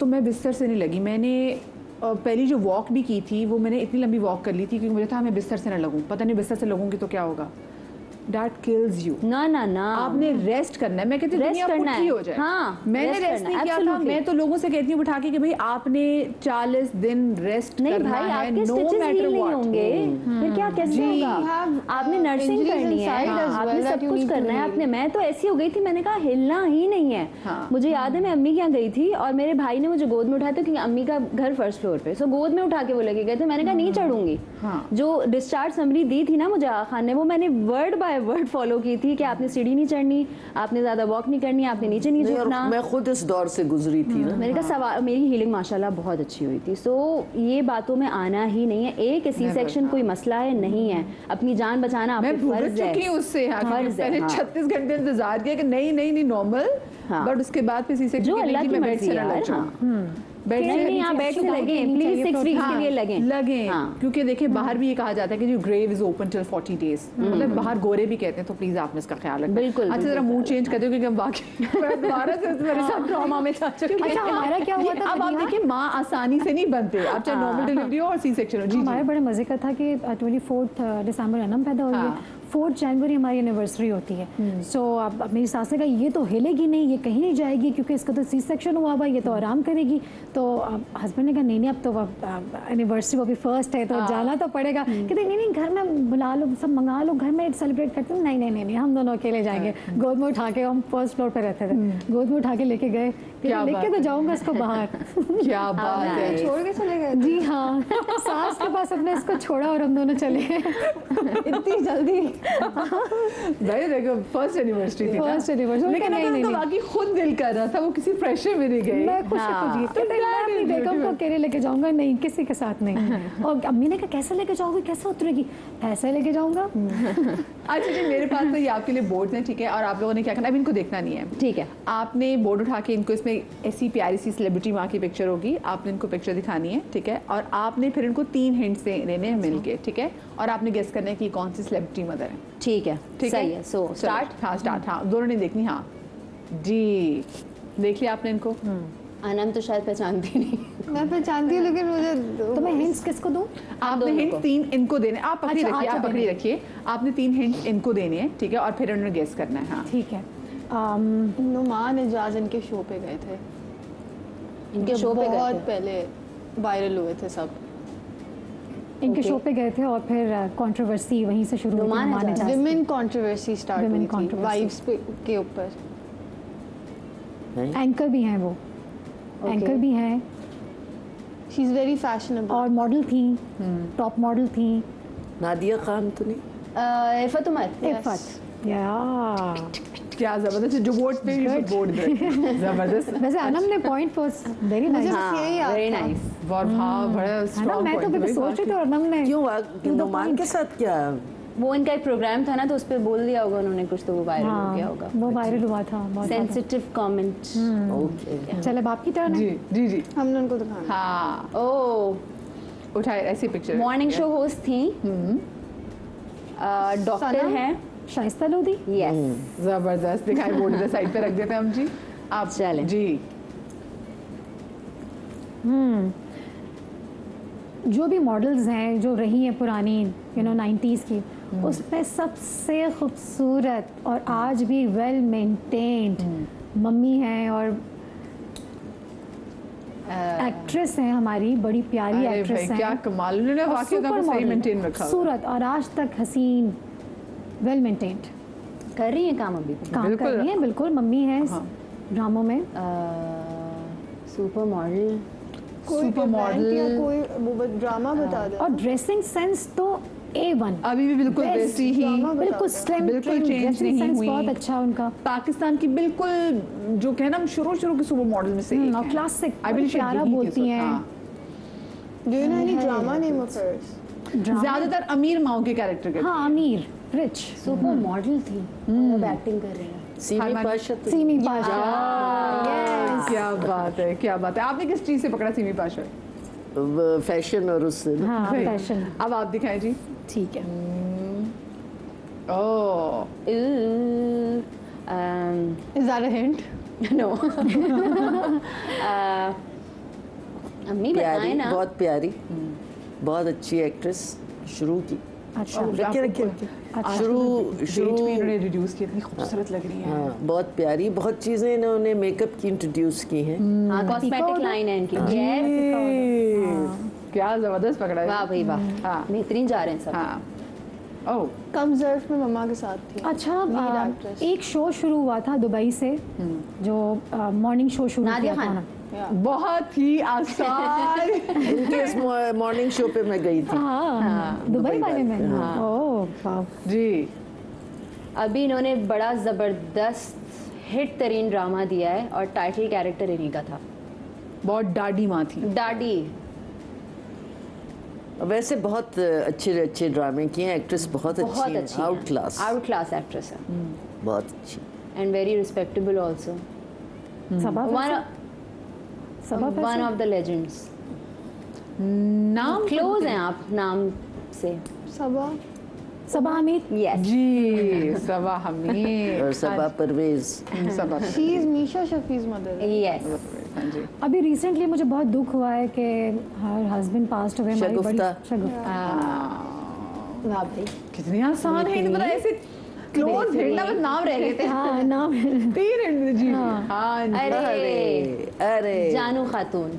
तो मैं बिस्तर से नहीं लगी। मैंने पहली जो वॉक भी की थी वो मैंने इतनी लंबी वॉक कर ली थी क्योंकि मुझे था मैं बिस्तर से ना लगूं, पता नहीं बिस्तर से लगूंगी तो क्या होगा। That kills you। ना ना ना, आपने रेस्ट करना है। मैं कहती हूँ दुनिया पुट्ठी हो जाए। हाँ, मैंने रेस्ट नहीं किया था। मैं तो लोगों से कहती हूँ बिठा के कि भाई आपने 40 दिन रेस्ट नहीं करना भाई, है, आपके नो स्टिचेस मैटर हील नहीं व्हाट होंगे, फिर क्या कैसे होगा? आपने नर्सिंग करनी है, आपने सब कुछ करना है आपने। मैं तो ऐसी हो गई थी, मैंने कहा हिलना ही नहीं है। मुझे याद है मैं अम्मी के यहाँ गई थी और मेरे भाई ने मुझे गोद में उठाया था क्योंकि अम्मी का घर फर्स्ट फ्लोर पे, सो गोद में उठा के वो लेके गए थे। मैंने कहा नहीं चढ़ूंगी। जो डिस्चार्ज समरी दी थी ना मुझे खान ने, वो मैंने वर्ड बाय वर्ड फॉलो की थी कि आपने सीढ़ी नहीं चढ़नी, आपने ज्यादा वॉक नहीं करनी, आपने नीचे नहीं झुकना। मैं खुद इस दौर से गुजरी थी ना। मैंने कहा सवाल, मेरी हीलिंग माशाल्लाह बहुत अच्छी हुई थी। सो ये बातों में आना ही नहीं है। एक सी सेक्शन कोई मसला है नहीं है, अपनी जान बचाना आपका फर्ज है। उससे मैंने 36 घंटे इंतजार किया कि नहीं नॉर्मल, बट उसके बाद फिर सी सेक्शन जो अल्लाह की मर्जी है। बेड नहीं नहीं, आप बेड से लगे प्लीज 6 वीक्स के लिए लगे लगे क्योंकि देखिए बाहर भी ये कहा जाता है कि जो grave is open till 40 days, मतलब बाहर गोरे भी कहते हैं, तो प्लीज आपने इसका ख्याल रखना। बिल्कुल, अच्छा जरा मूड चेंज कर दो क्योंकि हम बाकी दोबारा से मेरे साथ ट्रॉमा में जा चुके हैं। अच्छा हमारा क्या हुआ था अब आप देखिए माँ आसानी से नहीं बनते, आप चाहे नॉर्मल डिलीवरी हो और सी सेक्शन हो। जी हमारे बड़े मजे का था कि 24 दिसंबर अनम पैदा हुई है, 4 जनवरी हमारी एनिवर्सरी होती है। सो अब मेरी सास ने कहा ये तो हिलेगी नहीं, ये कहीं नहीं जाएगी क्योंकि इसका तो सी सेक्शन हुआ हुआ, ये तो आराम करेगी। तो हस्बैंड ने कहा नहीं नहीं अब तो एनिवर्सरी वो भी फर्स्ट है तो जाना तो पड़ेगा। कहते नहीं नहीं घर में बुला लो, सब मंगा लो, घर में सेलिब्रेट करते हैं। नहीं नहीं नहीं नहीं हम दोनों अकेले जाएंगे। गोद में उठा के, हम फर्स्ट फ्लोर पे रहते थे, गोद में उठा के लेके गए, लेके तो जाऊंगा इसको बाहर। क्या बात है, छोड़ के चले गए। जी हाँ, सास के पास अपने इसको छोड़ा और हम दोनों चले गए इतनी जल्दी। भाई देखो फर्स्ट एनिवर्सरी थी, फर्स्ट एनिवर्सरी, लेकिन नहीं, अगर नहीं, उनको नहीं। बाकी खुद दिल कर रहा था, वो किसी प्रेशर में नहीं गए। मैं खुश खुशी तो मैं अपनी बेगम को अकेले लेके जाऊंगा, नहीं किसी के साथ नहीं। और अम्मी ने कहा कैसे लेके जाओगे, कैसे उतरेगी, ऐसे लेके जाऊंगा। अच्छा जी, मेरे पास तो ये आपके लिए बोर्ड हैं, ठीक है, और आप लोगों ने क्या करना, अभी इनको देखना नहीं है, ठीक है। आपने बोर्ड उठा के इनको, इसमें ऐसी प्यारी सी सेलिब्रिटी माँ की पिक्चर होगी, आपने इनको पिक्चर दिखानी है, ठीक है, और आपने फिर इनको 3 हिंट्स देने हैं मिलके, ठीक है, और आपने गेस करना है कि कौन सी सेलिब्रिटी मदर है। ठीक है, ठीक सही है। So start. हाँ स्टार्ट, हाँ दोनों ने देखनी। हाँ जी, देख लिया आपने इनको। अनम तो शायद पहचानती नहीं। मैं पहचानती हूँ लेकिन मुझे तो मैं हिंट्स किसको दूं? आपने हिंट 3 इनको देने, आप पकड़ी अच्छा, रखिए, आप अच्छा, पकड़ी रखिए, आपने 3 हिंट इनको देने हैं, ठीक है, और फिर उन्होंने गेस करना है। हाँ ठीक है। नुमान एजाज इनके शो पे गए थे, इनके शो पे बहुत गए थे। पहले वायरल हुए थे सब। इनके शो पे गए थे और फिर कंट्रोवर्सी वहीं से शुरू हुई। Numan Numan Ejaz. Ejaz. Women controversy start Women हुई थी controversy। वाइव्स के ऊपर। एंकर भी हैं वो, एंकर भी हैं शी इज वेरी फैशनेबल। और मॉडल थी, टॉप मॉडल थी। नादिया खान तो नहीं? इफ़त उमर। इफ़त, या क्या जबरदस्त है, जो बोर्ड पे भी बोर्ड दे जबरदस्त। वैसे अनम ने पॉइंट फॉर वेरी नाइस। यही याद वेरी था। नाइस। और हाँ बड़ा है ना, स्ट्रांग मैं तो भी सोच रही थी और अनम ने क्यों नुमान के साथ क्या? वो इनका एक प्रोग्राम था ना, तो उस पर बोल दिया होगा उन्होंने कुछ, तो वो वायरल हो गया होगा। वो वायरल हुआ था बहुत ज्यादा। Sensitive comment. ओके, चल अब आपकी टर्न जी है। जी जी। हमने उनको दिखाना। हाँ ओह, उठाए ऐसी पिक्चर। मॉर्निंग शो होस्ट थी, डॉक्टर सनम? हैं। शाइस्ता लोधी। यस। जबरदस्त, दिखाई बोर्ड इधर साइड पे रख देते हैं हम जी। आप चलें। जी। जो भी मॉडल्स हैं जो रही हैं पुरानी 90s की, उसमें सबसे खूबसूरत और आज भी वेल मेंटेन्ड मम्मी हैं और एक्ट्रेस हैं हमारी, बड़ी प्यारी अरे एक्ट्रेस भाई हैं। क्या कमाल, उन्होंने और वाकई super सही model, मेंटेन रखा हुआ है। खूबसूरत और आज तक हसीन, वेल मेंटेन्ड कर रही हैं काम अभी भी। काम कर बिल्कुल। रही हैं, बिल्कुल मम्मी हैं हाँ। ड्रामों में। Super model. कोई सुपर event मॉडल। या कोई वो ड्रामा बता दे। और ड्रेसिंग सेंस तो A1, अभी भी बिल्कुल Best वैसी ही, drama बता बिल्कुल दो। स्लिम, बिल्कुल change ड्रेसिंग नहीं सेंस हुई। बहुत अच्छा उनका। पाकिस्तान की बिल्कुल जो कहना हम शुरू के सुपर मॉडल में से एक और हैं। क्लासिक, I believe शायद प्यारा यही के बोलती साथ, हैं। हाँ। Do you know any drama name of hers? Drama. ज्यादातर अमीर माओ के कैरेक्टर करती हाँ अमीर, रिच। सुपर मॉडल थी, अब एक्टिंग कर रही है। सीमी हमारी- पाशा तो सीमी पाशा। हैं। क्या बात है, क्या बात है। आपने किस चीज से पकड़ा सीमी पाशा? फैशन और उससे ना। हाँ Right. फैशन। अब आप दिखाएं जी। ठीक है। Oh Is that a hint? No. अम्मी बताएं प्यारी, ना। बहुत प्यारी, बहुत अच्छी एक्ट्रेस शुरू की। अच्छा रखिए रखिए शुरू शुरू में इन्होंने रिड्यूस की, इतनी खूबसूरत लग रही है। हाँ, बहुत प्यारी, बहुत चीज़ें इन्होंने मेकअप की इंट्रोड्यूस की हैं। हाँ, कॉस्मेटिक लाइन है इनकी। यस। क्या जबरदस्त पकड़ा है। वाह भाई वाह, हाँ। बेहतरीन जा रहे हैं सब। हाँ ओह कम ज़र्फ में मम्मा के साथ थी। अच्छा Lead actress. एक शो शुरू हुआ था दुबई से, जो मॉर्निंग शो शुरू नादिया किया था खान। ना। बहुत ही आसान। इनके इस मॉर्निंग शो पे मैं गई थी। हाँ दुबई वाले में। हाँ। ओह वाह। जी अभी इन्होंने बड़ा ज़बरदस्त हिट तरीन ड्रामा दिया है और टाइटल कैरेक्टर इन्हीं का था, बहुत डाडी माँ थी। डाडी। वैसे बहुत अच्छे अच्छे ड्रामे किए हैं, एक्ट्रेस बहुत बहुत अच्छी अच्छी है, out class, out class actress है बहुत अच्छी। And very respectable also. Saba हमारा Saba one of the legends. नाम क्लोज हैं आप नाम से? सबा हमीद। यस जी, सबा हमीद और Saba Pervez. Saba she is Meesha Shafi's mother. Yes. हाँ जी। अभी रिसेंटली मुझे बहुत दुख हुआ है कि हर हस्बैंड पास्ट हुए। शगुफ्ता। वाह भाई, कितनी आसान है, पता ऐसे क्लोज हिंट बस नाम रह गए थे। हाँ नाम 3 हिंट जी। हाँ जी। अरे अरे जानू खातून,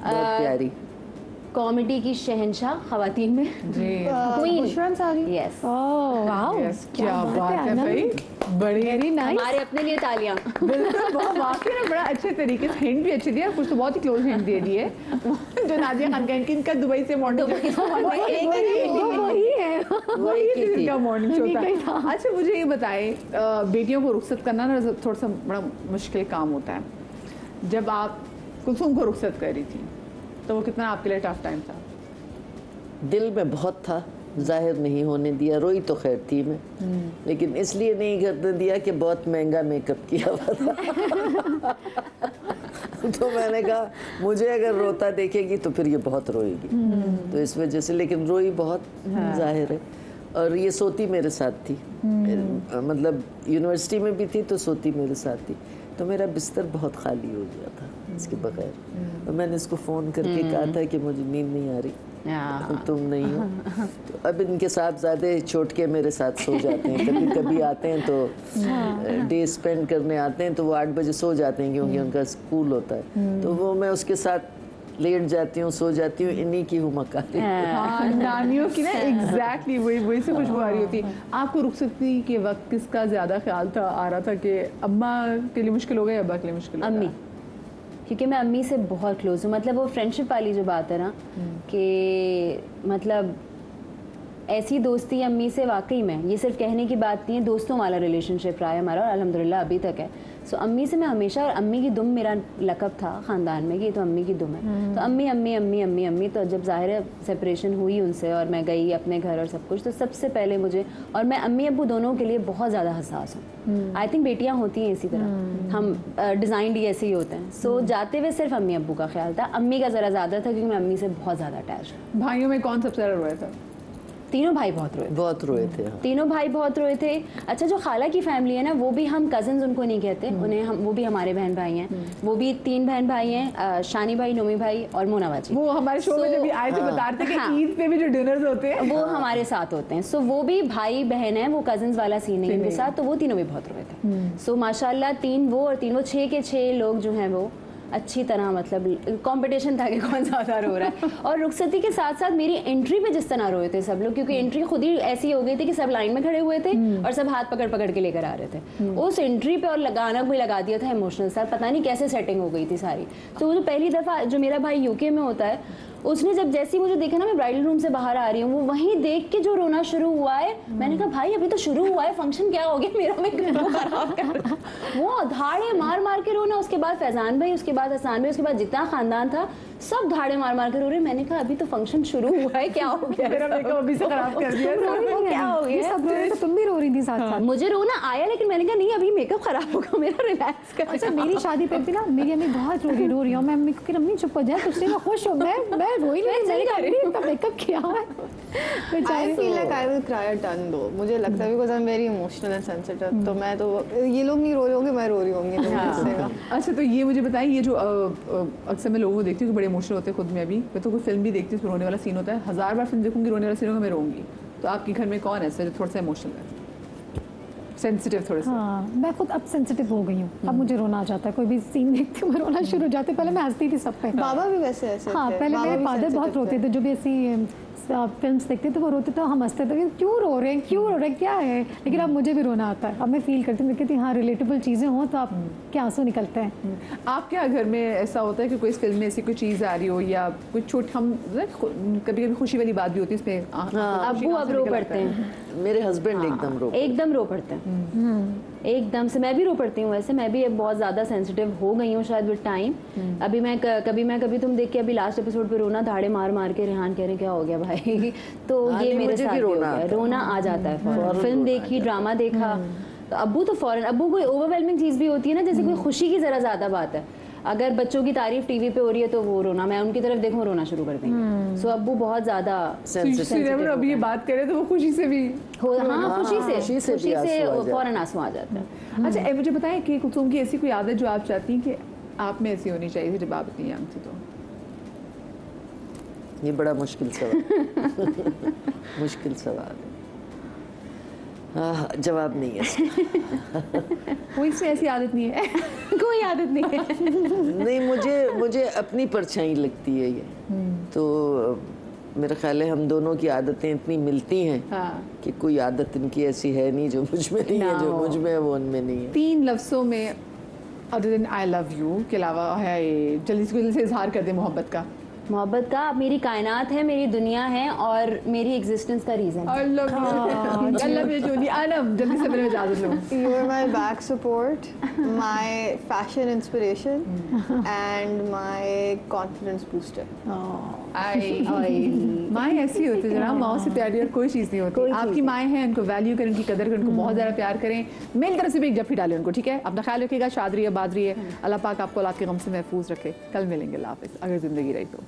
बहुत प्यारी। कॉमेडी की शहंशाह खवातीन में जी। Queen. Bushra Ansari. Yes, oh wow, yes, क्या बात है भाई, बड़ी हमारे अपने लिए तालियां। बिल्कुल, बहुत वाकई में बड़ा अच्छे तरीके से हिंट भी अच्छे दिया, कुछ तो बहुत ही क्लोज हिंट दे दिए। जो नाजिया खान का इनका दुबई से मॉर्निंग वही है। वही की थी। इनका मॉर्निंग शो था। अच्छा मुझे ये बताएं, बेटियों को रुखसत करना ना थोड़ा सा बड़ा मुश्किल काम होता है। जब आप कुलसुम को रुखसत कर रही थी तो वो कितना आपके लिए टफ टाइम था? दिल में बहुत था, जाहिर नहीं होने दिया। रोई तो खैर थी मैं, लेकिन इसलिए नहीं करने दिया कि बहुत महंगा मेकअप किया हुआ था। तो मैंने कहा मुझे अगर रोता देखेगी तो फिर ये बहुत रोएगी, तो इस वजह से। लेकिन रोई बहुत, जाहिर है। और ये सोती मेरे साथ थी, मतलब यूनिवर्सिटी में भी थी तो सोती मेरे साथ थी। तो मेरा बिस्तर बहुत खाली हो गया था इसके बगैर। तो मैंने इसको फ़ोन करके कहा था कि मुझे नींद नहीं आ रही, तुम नहीं हो। तो अब इनके साहबजादे छोटके मेरे साथ सो जाते हैं, कभी कभी आते हैं तो डे स्पेंड करने आते हैं, तो वो 8 बजे सो जाते हैं क्योंकि उनका स्कूल होता है। तो वो मैं उसके साथ लेट जाती हूँ, सो जाती हूँ, इन्हीं की हूँ मकानी। हाँ, नानियों की ना एग्जैक्टली वही से खुशबू आ रही होती है। आपको रुखसती के वक्त किसका ज्यादा ख्याल था आ रहा था कि अम्मा के लिए मुश्किल हो गई, अब्बा के लिए मुश्किल हो गई? अम्मी, क्योंकि मैं अम्मी से बहुत क्लोज हूँ। मतलब वो फ्रेंडशिप वाली जो बात है ना, कि मतलब ऐसी दोस्ती अम्मी से वाकई में, ये सिर्फ कहने की बात नहीं है, दोस्तों वाला रिलेशनशिप रहा है हमारा और अल्हम्दुलिल्लाह अभी तक है। सो अम्मी से मैं हमेशा, और अम्मी की दुम मेरा लक़ब था ख़ानदान में कि ये तो अम्मी की दुम है। तो अम्मी अम्मी अम्मी अम्मी अम्मी। तो जब ज़ाहिर है सेपरेशन हुई उनसे और मैं गई अपने घर और सब कुछ, तो सबसे पहले मुझे, और मैं अम्मी अब्बू दोनों के लिए बहुत ज़्यादा हसास हूँ। आई थिंक बेटियाँ होती हैं इसी तरह, हम डिज़ाइन ही ऐसे ही होते हैं। सो जाते हुए सिर्फ अम्मी अब्बू का ख्याल था, अम्मी का ज़रा ज़्यादा था क्योंकि मैं अम्मी से बहुत ज़्यादा अटैच हूँ। भाइयों में कौन सबसे ज़्यादा रोया था? तीनों भाई बहुत रोए, बहुत रोए थे। हाँ। तीनों भाई बहुत रोए थे। अच्छा, जो खाला की फैमिली है ना, वो भी हम कजन्स उनको नहीं कहते, उन्हें हम, वो भी हमारे बहन भाई हैं। वो भी 3 बहन भाई हैं, शानी भाई, नोमी भाई और मोना बाजी। वो हमारे शो में जब आए थे बता रहे थे कि ईद पे भी जो डिनर्स होते हैं वो हमारे साथ होते हैं। सो वो भी भाई बहन है, वो कजन्स वाला सीन नहीं उनके साथ, तो वो तीनों भी बहुत रोए थे। सो माशाल्लाह 3 वो और 3 वो, 6 के 6 लोग जो हैं वो अच्छी तरह, मतलब कंपटीशन था कि कौन ज़्यादा रो रहा है। और रुखसती के साथ साथ मेरी एंट्री पे जिस तरह रोए थे सब लोग, क्योंकि एंट्री खुद ही ऐसी हो गई थी कि सब लाइन में खड़े हुए थे और सब हाथ पकड़ पकड़ के लेकर आ रहे थे उस एंट्री पे, और लगाना भी लगा दिया था इमोशनल सा, पता नहीं कैसे सेटिंग हो गई थी सारी। तो वो जो पहली दफ़ा, जो मेरा भाई यूके में होता है, उसने जब जैसे ही मुझे देखा ना मैं ब्राइडल रूम से बाहर आ रही हूँ, वो वहीं देख के जो रोना शुरू हुआ है, मैंने कहा भाई अभी तो शुरू हुआ है फंक्शन, क्या हो गया मेरा, मैं खराब कर। वो धाड़े मार मार के रोना। उसके बाद फैजान भाई, उसके बाद हसान भाई, उसके बाद जितना खानदान था सब धाड़े मार मार के रो रहे। मैंने कहा अभी तो फंक्शन शुरू हुआ है, क्या हो गया, मेरा मेकअप अभी से खराब कर दिया। क्या हो गया? सब रो रहे थे, तुम भी रो रही थी साथ साथ। मुझे रोना आया, लेकिन मैंने कहा नहीं अभी मेकअप खराब होगा मेरा, रिलैक्स कर। अच्छा, मेरी शादी पे भी ना मेरी अम्मी बहुत रो रही हूँ मैं, अम्मी को कि अम्मी चुप हो जाए, तुझसे मैं खुश हूँ, मैं रोई नहीं, मैंने कहा अम्मी इतना मेकअप किया है। I feel like I will cry a ton though. मुझे लगता है because I'm very emotional and sensitive. तो मैं तो, ये लोग नहीं रो रहे होंगे, मैं रो रही होंगी। अच्छा, तो ये मुझे बताइए, ये जो अक्सर मैं लोगों को देखती हूँ कि बड़े इमोशनल होते हैं खुद में। अभी मैं तो कोई फिल्म भी देखती हूँ उसमें रोने वाला सीन होता है, 1000 बार फिल्म देखूंगी रोने वाला सीन होगा मैं रोऊंगी। तो आपके घर में कौन है ऐसा जो थोड़ा सा इमोशनल है, सेंसिटिव थोड़ा सा? हाँ, मैं खुद अब सेंसिटिव हो गई हूँ, अब मुझे रोना आ जाता है, कोई भी सीन देखती हूँ मैं रोना शुरू हो जाती है। पहले मैं हंसती थी सब पे। बाबा भी वैसे ऐसे हाँ, पहले मेरे फादर बहुत रोते थे, जो भी ऐसी फिल्म्स देखते थे वो रोते थे, हम हंसते थे क्यों रो रहे हैं, क्यों रो रहे हैं, क्या है। लेकिन अब मुझे भी रोना आता है, अब मैं फील करती हूँ, मैं कहती हूँ हाँ रिलेटेबल चीज़ें हों तो आप क्या आंसू निकलते हैं। आपके यहाँ घर में ऐसा होता है कि कोई इस फिल्म में ऐसी कोई चीज़ आ रही हो, या कुछ छोटी, हम कभी कभी खुशी वाली बात भी होती है इसमें, अब्बू अब रो पड़ते हैं, मेरे हस्बैंड एकदम रो पड़ते हैं, एकदम से। मैं भी रो पड़ती हूँ वैसे, मैं भी बहुत ज़्यादा सेंसिटिव हो गई हूँ शायद विद टाइम। अभी मैं कभी तुम देख के अभी लास्ट एपिसोड पे रोना धाड़े मार मार के रेहान कह रहे क्या हो गया भाई। तो ये मेरे साथ भी हो गया, रोना आ जाता है। फिल्म देखी, ड्रामा देखा, तो अब्बू तो फौरन, अब्बू कोई ओवरवेलमिंग चीज़ भी होती है ना, जैसे कोई खुशी की ज़रा ज़्यादा बात है, अगर बच्चों की तारीफ टीवी पे हो रही है तो वो रोना, मैं उनकी तरफ देखूं रोना शुरू कर देंगे। सो अब वो बहुत ज्यादा श्रीनगर अभी ये बात करें तो वो खुशी से भी हाँ, खुशी से भी आंसू आ जाते हैं। फौरन आंसू आ जाता है। अच्छा मुझे बताएं कि कुलसुम की ऐसी कोई आदत जो आप चाहती हैं कि आप में ऐसी होनी चाहिए थी जब आप इतनी यंग थी? तो ये बड़ा मुश्किल सवाल मुश्किल सवाल है। जवाब नहीं है। कोई सी ऐसी आदत नहीं है? कोई आदत नहीं है? नहीं, मुझे अपनी परछाई लगती है ये। तो मेरा ख्याल है हम दोनों की आदतें इतनी मिलती हैं कि कोई आदत इनकी ऐसी है नहीं जो मुझ में नहीं है, जो मुझ में है वो उनमें नहीं है। 3 लफ्ज़ों में other than I love you के अलावा है ये, जल्दी से दिल से इजहार कर दे मोहब्बत का। मोहब्बत का, आप मेरी कायनात है, मेरी दुनिया है और मेरी एग्जिस्टेंस का रीजन। आई लव यू जोली। आनम जल्दी से मेरे इजाजत लो। You are my back support, my fashion inspiration, and my confidence booster. माएँ ऐसी होती है जनाब, माओ से प्यारी और कोई चीज़ नहीं होती। आपकी माएँ हैं, उनको वैल्यू करें, उनकी कदर करें, उनको बहुत ज़्यादा प्यार करें। मेरी तरफ से भी एक जफ्फी डालें उनको, ठीक है? अपना ख्याल रखिएगा, शाद रहिए, बात रहिए। अल्लाह पाक आपको औलाद के गम से महफूज रखे। कल मिलेंगे, अल्लाह हाफ़िज़, अगर ज़िंदगी रही तो।